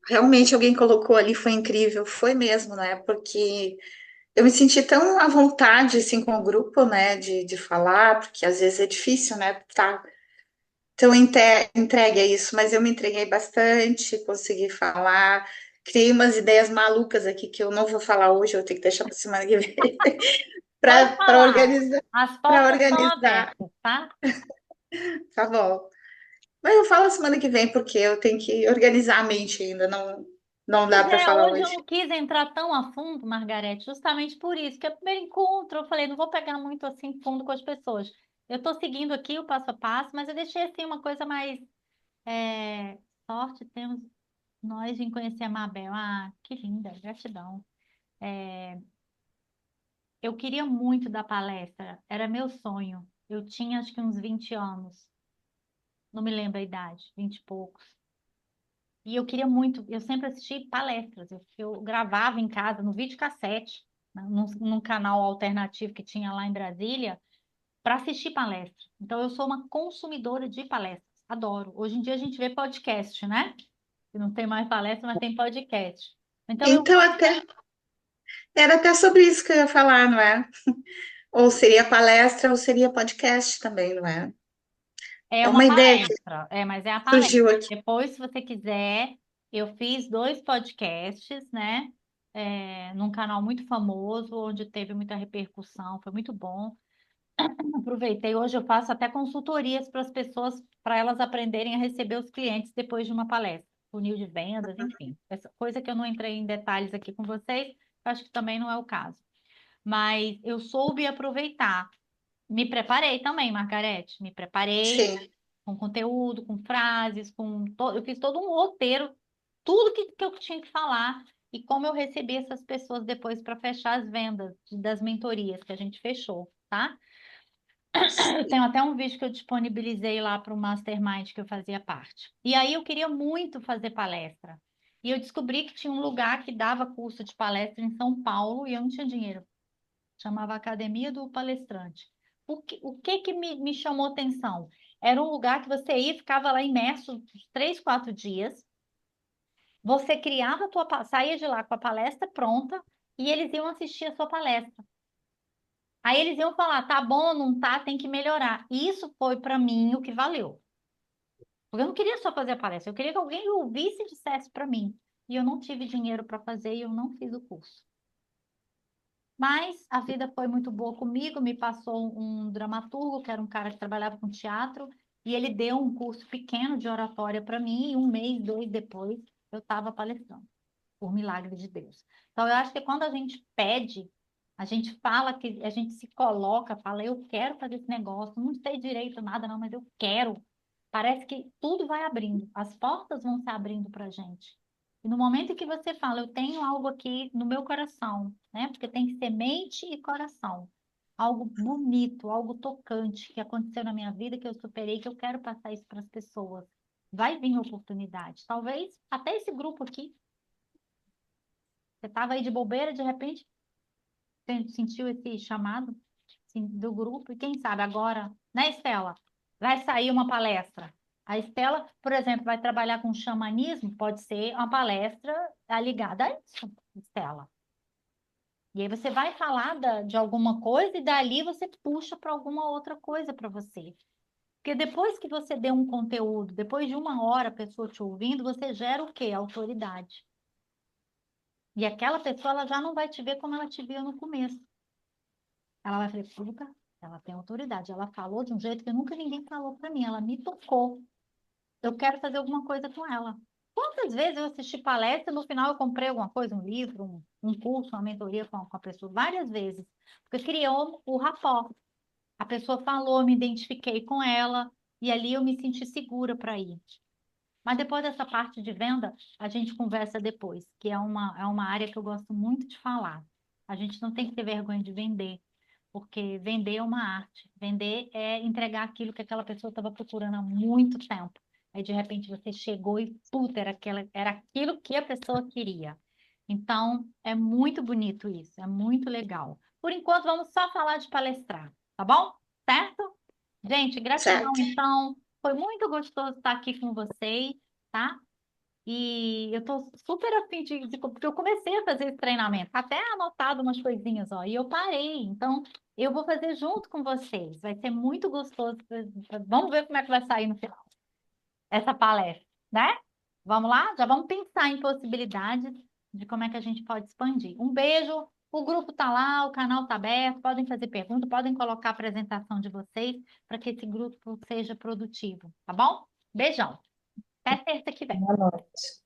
Realmente alguém colocou ali, foi incrível, foi mesmo, né? Porque eu me senti tão à vontade, assim, com o grupo, né, de falar, porque às vezes é difícil, né, tá tão entregue a isso, mas eu me entreguei bastante, consegui falar, criei umas ideias malucas aqui que eu não vou falar hoje, eu vou ter que deixar para semana que vem, Pode para falar. organizar, As para portas estão organizar, abertas, tá? tá bom. Mas eu falo semana que vem, porque eu tenho que organizar a mente ainda, não dá Pois para é, falar hoje eu hoje. não quis entrar tão a fundo, Margarete, justamente por isso, que é o primeiro encontro, eu falei, não vou pegar muito assim fundo com as pessoas. Eu estou seguindo aqui o passo a passo, mas eu deixei assim uma coisa mais sorte temos nós em conhecer a Mabel. Ah, que linda, gratidão. Eu queria muito dar palestra, era meu sonho. Eu tinha acho que uns 20 anos, não me lembro a idade, 20 e poucos. E eu queria muito, eu sempre assisti palestras, eu gravava em casa no videocassete, num canal alternativo que tinha lá em Brasília, para assistir palestra. Então eu sou uma consumidora de palestras, adoro. Hoje em dia a gente vê podcast, né? Que não tem mais palestra, mas tem podcast. Então eu Então, era até sobre isso que eu ia falar, não é? Ou seria palestra, ou seria podcast também, não é? é É uma uma ideia que palestra, mas é a palestra. surgiu aqui. Depois, se você quiser, eu fiz 2 podcasts, né? Num canal muito famoso, onde teve muita repercussão, foi muito bom. Aproveitei, hoje eu faço até consultorias para as pessoas, para elas aprenderem a receber os clientes depois de uma palestra, funil de vendas, enfim. Essa coisa que eu não entrei em detalhes aqui com vocês, acho que também não é o caso. Mas eu soube aproveitar. Me preparei também, Margarete, me preparei Sim. com conteúdo, com frases, eu fiz todo um roteiro, tudo que eu tinha que falar e como eu recebi essas pessoas depois para fechar as vendas das mentorias que a gente fechou, tá? Eu tenho até um vídeo que eu disponibilizei lá para o Mastermind que eu fazia parte. E aí eu queria muito fazer palestra. E eu descobri que tinha um lugar que dava curso de palestra em São Paulo e eu não tinha dinheiro. Chamava Academia do Palestrante. O que me chamou atenção? Era um lugar que você ia, ficava lá imerso uns 3, 4 dias. Você criava a saía de lá com a palestra pronta e eles iam assistir a sua palestra. Aí eles iam falar, tá bom, não tá, tem que melhorar. E isso foi para mim o que valeu. Porque eu não queria só fazer a palestra, eu queria que alguém ouvisse e dissesse para mim. E eu não tive dinheiro para fazer e eu não fiz o curso. Mas a vida foi muito boa comigo, me passou um dramaturgo, que era um cara que trabalhava com teatro, e ele deu um curso pequeno de oratória para mim, e 1 mês, 2 depois, eu estava palestrando, por milagre de Deus. Então, eu acho que quando a gente pede, a gente fala, que a gente se coloca, fala, eu quero fazer esse negócio, não sei direito nada não, mas eu quero. Parece que tudo vai abrindo, as portas vão se abrindo para a gente. E no momento em que você fala, eu tenho algo aqui no meu coração, né? Porque tem semente e coração. Algo bonito, algo tocante que aconteceu na minha vida, que eu superei, que eu quero passar isso para as pessoas. Vai vir oportunidade. Talvez até esse grupo aqui. Você estava aí de bobeira, de repente, você sentiu esse chamado assim, do grupo, e quem sabe agora, né, Estela? Vai sair uma palestra. A Estela, por exemplo, vai trabalhar com xamanismo, pode ser uma palestra ligada a isso, Estela. E aí você vai falar de alguma coisa e dali você puxa para alguma outra coisa para você. Porque depois que você deu um conteúdo, depois de 1 hora a pessoa te ouvindo, você gera o quê? Autoridade. E aquela pessoa ela já não vai te ver como ela te via no começo. Ela vai falar, puta, ela tem autoridade. Ela falou de um jeito que nunca ninguém falou para mim. Ela me tocou. Eu quero fazer alguma coisa com ela. Quantas vezes eu assisti palestra e no final eu comprei alguma coisa, um livro, um curso, uma mentoria com a pessoa? Várias vezes. Porque criou o rapport. A pessoa falou, me identifiquei com ela e ali eu me senti segura para ir. Mas depois dessa parte de venda, a gente conversa depois, que é uma área que eu gosto muito de falar. A gente não tem que ter vergonha de vender, porque vender é uma arte. Vender é entregar aquilo que aquela pessoa estava procurando há muito tempo. Aí, de repente, você chegou e, puta, era aquilo que a pessoa queria. Então, é muito bonito isso, é muito legal. Por enquanto, vamos só falar de palestrar, tá bom? Certo? Gente, gratidão, Certo. então. Foi muito gostoso estar aqui com vocês, tá? E eu tô super afim porque eu comecei a fazer esse treinamento, até anotado umas coisinhas, ó, e eu parei. Então, eu vou fazer junto com vocês. Vai ser muito gostoso. Vamos ver como é que vai sair no final essa palestra, né? Vamos lá? Já vamos pensar em possibilidades de como é que a gente pode expandir. Um beijo. O grupo tá lá, o canal tá aberto. Podem fazer perguntas, podem colocar a apresentação de vocês para que esse grupo seja produtivo, tá bom? Beijão. Até terça que vem. Boa noite.